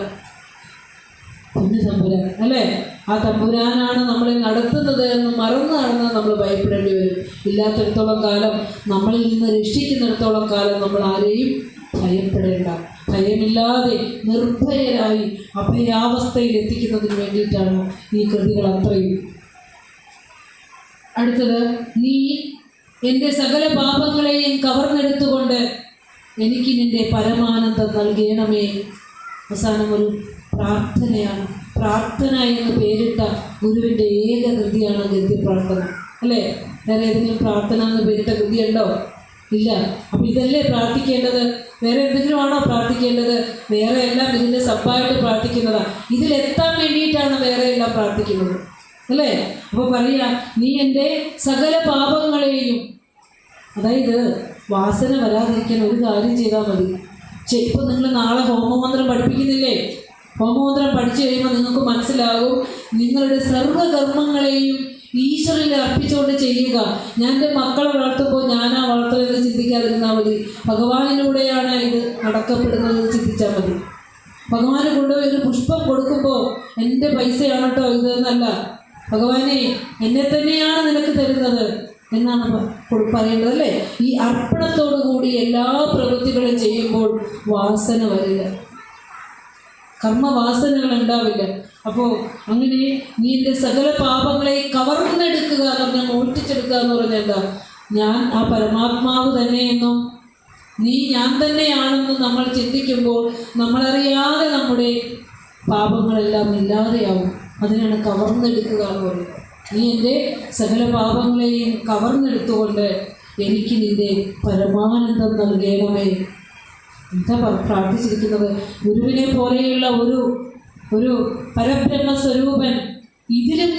പൊന്നു തമ്പുരാൻ, അല്ലേ? ആ തമ്പുരാനാണ് നമ്മളെ നടത്തുന്നത് എന്ന് മറന്നു നടന്നാൽ നമ്മൾ ഭയപ്പെടേണ്ടി വരും. ഇല്ലാത്തിടത്തോളം കാലം, നമ്മളിൽ നിന്ന് രക്ഷിക്കുന്നിടത്തോളം കാലം നമ്മൾ ആരെയും ഭയപ്പെടേണ്ട. ഭയമില്ലാതെ നിർഭയരായി അഭയാവസ്ഥയിൽ എത്തിക്കുന്നതിന് വേണ്ടിയിട്ടാണ് ഈ കൃതികൾ അത്രയും. അടുത്തത്, നീ എൻ്റെ സകല പാപങ്ങളെയും കവർന്നെടുത്തുകൊണ്ട് എനിക്ക് നിൻ്റെ പരമാനന്ദം നൽകണമേ. അവസാനം ഒരു പ്രാർത്ഥനയാണ്. പ്രാർത്ഥന എന്ന് പേരിട്ട ഗുരുവിൻ്റെ ഏക കൃതിയാണ് ഗദ്യപ്രാർത്ഥന, അല്ലേ? വേറെ ഏതെങ്കിലും പ്രാർത്ഥന എന്ന് പേരിട്ട കൃതിയുണ്ടോ? ഇല്ല. അപ്പം ഇതല്ലേ പ്രാർത്ഥിക്കേണ്ടത്? വേറെ എന്തെങ്കിലും ആണോ പ്രാർത്ഥിക്കേണ്ടത്? വേറെ എല്ലാം ഇതിൻ്റെ സബ്ബായിട്ട് പ്രാർത്ഥിക്കുന്നതാണ്. ഇതിലെത്താൻ വേണ്ടിയിട്ടാണ് വേറെ എല്ലാം പ്രാർത്ഥിക്കുന്നത്, അല്ലേ? അപ്പോൾ പറയുക, നീ എൻ്റെ സകല പാപങ്ങളെയും, അതായത് വാസന വരാതിരിക്കാൻ ഒരു കാര്യം ചെയ്താൽ മതി. ഇപ്പം നിങ്ങൾ നാളെ ഹോമമന്ത്രം പഠിപ്പിക്കുന്നില്ലേ? ഹോമമന്ത്രം പഠിച്ചു കഴിയുമ്പോൾ നിങ്ങൾക്ക് മനസ്സിലാകും, നിങ്ങളുടെ സർവ്വകർമ്മങ്ങളെയും ഈശ്വരനെ അർപ്പിച്ചുകൊണ്ട് ചെയ്യുക. ഞാൻ എൻ്റെ മക്കളെ വളർത്തുമ്പോൾ ഞാനാ വളർത്തുന്നത് ചിന്തിക്കാതിരുന്നാൽ മതി. ഭഗവാനിലൂടെയാണ് ഇത് നടക്കപ്പെടുന്നത് ചിന്തിച്ചാൽ മതി. ഭഗവാന് കൊണ്ടുപോയി ഒരു പുഷ്പം കൊടുക്കുമ്പോൾ എൻ്റെ പൈസയാണ് കേട്ടോ ഇത് എന്നല്ല, ഭഗവാനെ എന്നെ തന്നെയാണ് നിനക്ക് തരുന്നത് എന്നാണ് പറയേണ്ടത്, അല്ലേ? ഈ അർപ്പണത്തോടു കൂടി എല്ലാ പ്രവൃത്തികളും ചെയ്യുമ്പോൾ വാസന വരില്ല, കർമ്മവാസനകൾ ഉണ്ടാവില്ല. അപ്പോൾ അങ്ങനെ നീ എൻ്റെ സകല പാപങ്ങളെ കവർന്നെടുക്കുക എന്ന് പറഞ്ഞാൽ, മോഷ്ടിച്ചെടുക്കുക എന്ന് പറഞ്ഞാൽ എന്താ? ഞാൻ ആ പരമാത്മാവ് തന്നെയെന്നും നീ ഞാൻ തന്നെയാണെന്നും നമ്മൾ ചിന്തിക്കുമ്പോൾ നമ്മളറിയാതെ നമ്മുടെ പാപങ്ങളെല്ലാം ഇല്ലാതെയാവും. അതിനാണ് കവർന്നെടുക്കുക എന്ന് പറയുന്നത്. നീ എൻ്റെ സകല പാപങ്ങളെയും കവർന്നെടുത്തുകൊണ്ട് എനിക്ക് നിൻ്റെ പരമാനന്ദം നൽകണമേ. എന്താ പ്രാർത്ഥിച്ചിരിക്കുന്നത്? ഗുരുവിനെ പോലെയുള്ള ഒരു പരബ്രഹ്മസ്വരൂപൻ, ഇതിലും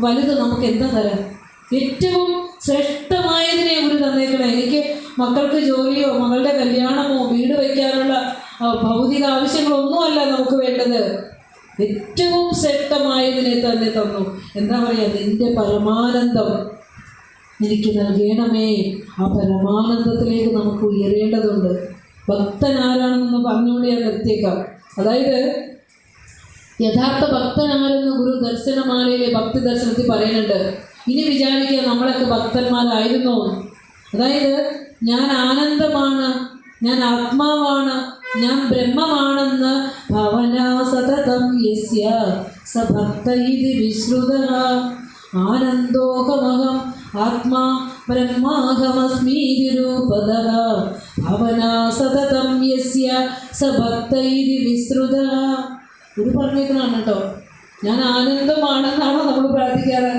വലുത് നമുക്ക് എന്താ തരാം? ഏറ്റവും ശ്രേഷ്ഠമായതിനെ ഗുരു തന്നേക്കണം. എനിക്ക് മക്കൾക്ക് ജോലിയോ മകളുടെ കല്യാണമോ വീട് വയ്ക്കാനുള്ള ഭൗതിക ആവശ്യങ്ങളൊന്നുമല്ല നമുക്ക് വേണ്ടത്. ഏറ്റവും ശ്രേഷ്ഠമായതിനെ തന്നെ തന്നു. എന്താ പറയുക? നിൻ്റെ പരമാനന്ദം എനിക്ക് നൽകണമേ. ആ പരമാനന്ദത്തിലേക്ക് നമുക്ക് ഉയരേണ്ടതുണ്ട്. ഭക്തൻ ആരാണെന്ന് പറഞ്ഞുകൊണ്ട് ഞാൻ നിർത്തിയേക്കാം. അതായത് യഥാർത്ഥ ഭക്തൻ ആരെന്ന് ഗുരു ദർശനമാലയിലെ ഭക്തി ദർശനത്തിൽ പറയുന്നുണ്ട്. ഇനി വിചാരിക്കുക നമ്മളൊക്കെ ഭക്തന്മാരായിരുന്നോ? അതായത് ഞാൻ ആനന്ദമാണ്, ഞാൻ ആത്മാവാണ്, ഞാൻ ബ്രഹ്മമാണെന്ന് ഭവനാ സതതം യസ്യ സ ഭക്ത ഇതി വിശ്രുതഃ ആനന്ദോഹമഹം ആത്മാ ബ്രഹ്മാഹമസ്മി രൂപതഃ ഭാവനാ സതതം യസ്യ സ ഭക്തൈരി വിസ്തൃത. ഇത് പറഞ്ഞേക്കുന്നതാണ് കേട്ടോ. ഞാൻ ആനന്ദമാണെന്നാണോ നമ്മൾ പ്രാർത്ഥിക്കാറ്?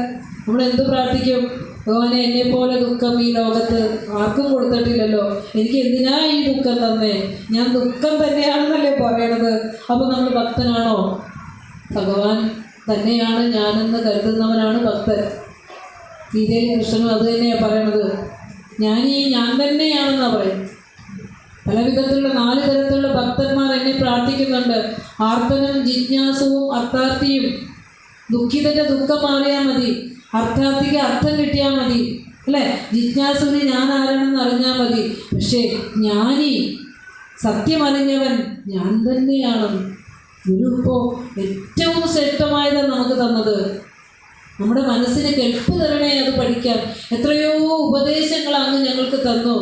നമ്മൾ എന്ത് പ്രാർത്ഥിക്കും? ഭഗവാനെ, എന്നെപ്പോലെ ദുഃഖം ഈ ലോകത്ത് ആർക്കും കൊടുത്തിട്ടില്ലല്ലോ, എനിക്ക് എന്തിനാ ഈ ദുഃഖം തന്നെ? ഞാൻ ദുഃഖം തന്നെയാണെന്നല്ലേ പറയണത്. അപ്പോൾ നമ്മൾ ഭക്തനാണോ? ഭഗവാൻ തന്നെയാണ് ഞാനെന്ന് കരുതുന്നവനാണ് ഭക്തൻ. ഗീതയിൽ കൃഷ്ണനും അത് തന്നെയാണ് പറയണത്. ഞാൻ തന്നെയാണെന്നാണ് പറയും. പല വിധത്തിലുള്ള 4 തരത്തിലുള്ള ഭക്തന്മാർ എന്നെ പ്രാർത്ഥിക്കുന്നുണ്ട്. ആർത്തനും ജിജ്ഞാസുവും അർത്ഥാർത്ഥിയും. ദുഃഖിതന്റെ ദുഃഖം മാറിയാൽ മതി, അർത്ഥാർത്ഥിക്ക് അർത്ഥം കിട്ടിയാൽ മതി, അല്ലേ? ജിജ്ഞാസുവിന് ഞാൻ ആരാണെന്ന് അറിഞ്ഞാൽ മതി. പക്ഷേ ജ്ഞാനി, സത്യമറിഞ്ഞവൻ ഞാൻ തന്നെയാണ്. ഗുരു ഇപ്പോൾ ഏറ്റവും ശ്രേഷ്ഠമായത് നമുക്ക് തന്നത്. നമ്മുടെ മനസ്സിന് കെൽപ്പ് തരണേ അത് പഠിക്കാൻ. എത്രയോ ഉപദേശങ്ങൾ അങ്ങ് ഞങ്ങൾക്ക് തന്നു.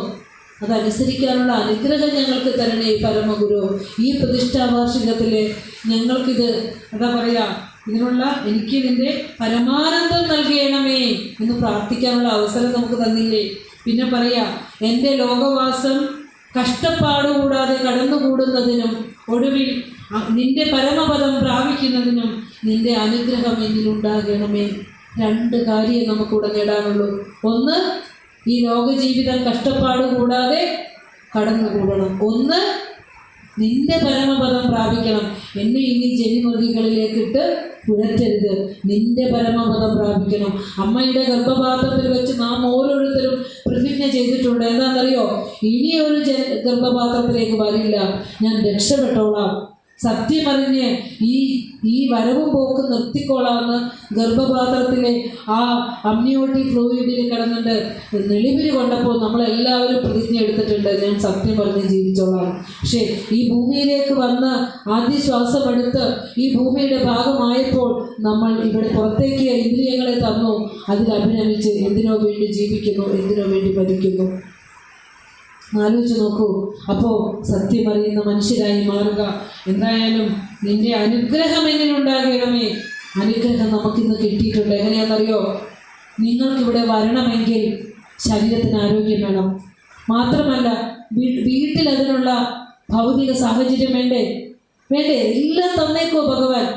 അതനുസരിക്കാനുള്ള അനുഗ്രഹം ഞങ്ങൾക്ക് തരണേ പരമഗുരു. ഈ പ്രതിഷ്ഠാ വാർഷികത്തിൽ ഞങ്ങൾക്കിത് എന്താ പറയുക, എനിക്ക് നിൻ്റെ പരമാനന്ദം നൽകണമേ എന്ന് പ്രാർത്ഥിക്കാനുള്ള അവസരം നമുക്ക് തന്നില്ലേ? പിന്നെ പറയാ, എൻ്റെ ലോകവാസം കഷ്ടപ്പാടുകൂടാതെ കടന്നുകൂടുന്നതിനും ഒടുവിൽ നിന്റെ പരമപദം പ്രാപിക്കുന്നതിനും നിന്റെ അനുഗ്രഹം എന്നിലുണ്ടാകണമേ. 2 കാര്യം നമുക്കിവിടെ നേടാനുള്ളൂ. ഒന്ന്, ഈ ലോകജീവിതം കഷ്ടപ്പാട് കൂടാതെ കടന്നുകൂടണം. ഒന്ന്, നിന്റെ പരമപദം പ്രാപിക്കണം. എന്നെ ഇനി ജനിമൃതികളിലേക്കിട്ട് പുഴറ്റരുത്. നിന്റെ പരമപദം പ്രാപിക്കണം. അമ്മയുടെ ഗർഭപാത്രത്തിൽ വെച്ച് നാം ഓരോരുത്തരും പ്രതിജ്ഞ ചെയ്തിട്ടുണ്ട്. എന്താണെന്നറിയോ? ഇനിയൊരു ഗർഭപാത്രത്തിലേക്ക് വരില്ല, ഞാൻ രക്ഷപ്പെട്ടോളാം, സത്യമറിഞ്ഞ് ഈ വരവും പോക്ക് നിർത്തിക്കോളാമെന്ന് ഗർഭപാത്രത്തിലെ ആ അമ്നിയോട്ടിക് ഫ്ലൂയിഡിൽ കിടന്നിട്ട് നെളിവിരി കൊണ്ടപ്പോൾ നമ്മളെല്ലാവരും പ്രതിജ്ഞ എടുത്തിട്ടുണ്ട്, ഞാൻ സത്യം പറഞ്ഞ് ജീവിച്ചോളാം. പക്ഷേ ഈ ഭൂമിയിലേക്ക് വന്ന് ആദ്യ ശ്വാസമെടുത്ത് ഈ ഭൂമിയുടെ ഭാഗമായപ്പോൾ നമ്മൾ ഇവിടെ പുറത്തേക്ക് ഇന്ദ്രിയങ്ങളെ തന്നു. അതിലഭിനമിച്ച് എന്തിനോ വേണ്ടി ജീവിക്കുന്നു, എന്തിനോ വേണ്ടി മരിക്കുന്നു. ആലോചിച്ച് നോക്കൂ. അപ്പോൾ സത്യമറിയുന്ന മനുഷ്യരായി മാറുക. എന്തായാലും നിന്റെ അനുഗ്രഹം എന്നിലുണ്ടാകണമേ. അനുഗ്രഹം നമുക്കിന്ന് കിട്ടിയിട്ടുണ്ട്. എങ്ങനെയാണെന്നറിയോ? നിങ്ങൾക്കിവിടെ വരണമെങ്കിൽ ശരീരത്തിന് ആരോഗ്യം വേണം. മാത്രമല്ല വീട്ടിൽ അതിനുള്ള ഭൗതിക സാഹചര്യം വേണ്ടേ? എല്ലാം തന്നേക്കോ ഭഗവാൻ.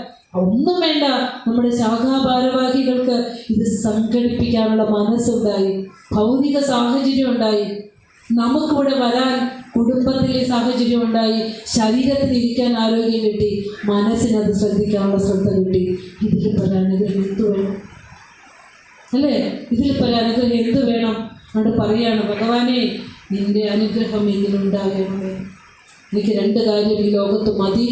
ഒന്നും വേണ്ട. നമ്മുടെ ശാഖാഭാരവാഹികൾക്ക് ഇത് സംഘടിപ്പിക്കാനുള്ള മനസ്സുണ്ടായി, ഭൗതിക സാഹചര്യം ഉണ്ടായി. നമുക്കിവിടെ വരാൻ കുടുംബത്തിലെ സാഹചര്യം ഉണ്ടായി, ശരീരത്തിലിരിക്കാൻ ആരോഗ്യം കിട്ടി, മനസ്സിനത് ശ്രദ്ധിക്കാനുള്ള ശ്രദ്ധ കിട്ടി. ഇതിൽ പരാനുഗ്രഹം എന്ത് വേണം? അല്ലേ? ഇതിൽ പരാനുഗ്രഹം എന്ത് വേണം? അവിടെ പറയാണ്, ഭഗവാനെ, നിന്റെ അനുഗ്രഹം എന്നിലുണ്ടാകണമേ. എനിക്ക് 2 കാര്യം ഈ ലോകത്ത് മതി.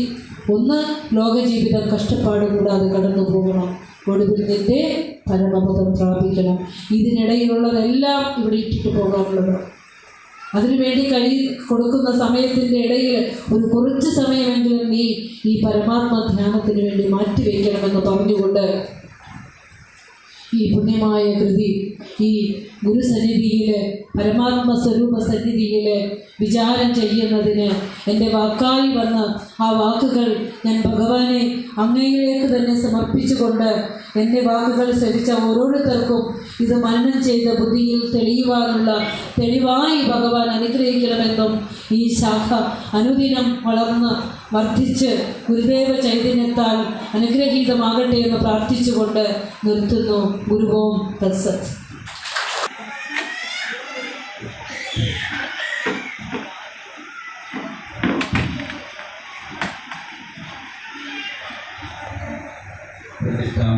ഒന്ന്, ലോകജീവിതം കഷ്ടപ്പാട് കൂടാതെ കടന്നു പോകണം. ഒടുവിൽ നിന്റെ പരമപദം പ്രാപിക്കണം. ഇതിനിടയിലുള്ളതെല്ലാം ഇവിടെ ഇട്ടിട്ട് പോകാനുള്ളതാണ്. അതിനുവേണ്ടി കൊടുക്കുന്ന സമയത്തിൻ്റെ ഇടയിൽ ഒരു കുറച്ച് സമയമെങ്കിലും നീ ഈ പരമാത്മ ധ്യാനത്തിന് വേണ്ടി മാറ്റിവെക്കണമെന്ന് പറഞ്ഞുകൊണ്ട് ഈ പുണ്യമായ കൃതി ഈ ഗുരുസന്നിധിയിൽ, പരമാത്മ സ്വരൂപ സന്നിധിയിൽ വിചാരം ചെയ്യുന്നതിന് എൻ്റെ വാക്കായി വന്ന് ആ വാക്കുകൾ ഞാൻ ഭഗവാനെ അങ്ങയിലേക്ക് തന്നെ സമർപ്പിച്ചുകൊണ്ട് എൻ്റെ വാക്കുകൾ ശ്രവിച്ച ഓരോരുത്തർക്കും ഇത് മനനം ചെയ്ത ബുദ്ധിയിൽ തെളിവായി ഭഗവാൻ അനുഗ്രഹിക്കണമെന്നും ഈ ശാഖ അനുദിനം വളർന്ന് വർദ്ധിച്ച് ഗുരുദേവ ചൈതന്യത്താൽ അനുഗ്രഹീതമാകട്ടെ എന്ന് പ്രാർത്ഥിച്ചുകൊണ്ട് നിർത്തുന്നു. ഗുരുവോം തത്സത്.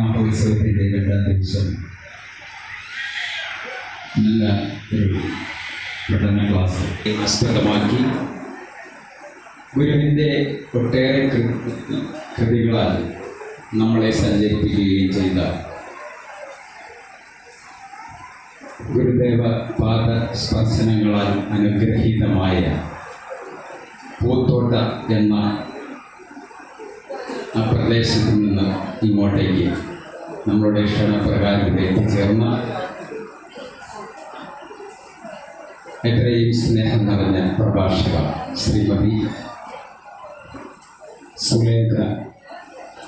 മഹോത്സവത്തിൻ്റെ 2ാം ദിവസം നല്ല ഒരു പഠന ക്ലാസ് ആസ്പദമാക്കി ഗുരുവിൻ്റെ ഒട്ടേറെ കൃതികളാൽ നമ്മളെ സഞ്ചരിപ്പിക്കുകയും ചെയ്ത ഗുരുദേവ പാദ സ്പർശനങ്ങളാൽ അനുഗ്രഹീതമായ പൂത്തോട്ട എന്ന ആ പ്രദേശത്ത് നിന്ന് ഇങ്ങോട്ടേക്ക് നമ്മളുടെ ക്ഷണപ്രകാരം ഇവിടെ എത്തിച്ചേർന്ന എത്രയും സ്നേഹം നിറഞ്ഞ പ്രഭാഷക ശ്രീമതി സുലേഖ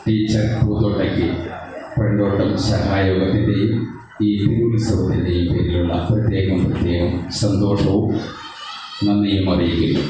ടീച്ചർ പൂത്തോട്ടയ്ക്ക് പഴന്തോട്ടം സഹായോഗത്തിൻ്റെയും ഈ തിരുവുത്സവത്തിൻ്റെയും പേരിലുള്ള പ്രത്യേകം സന്തോഷവും നന്ദിയും അറിയിക്കുന്നു.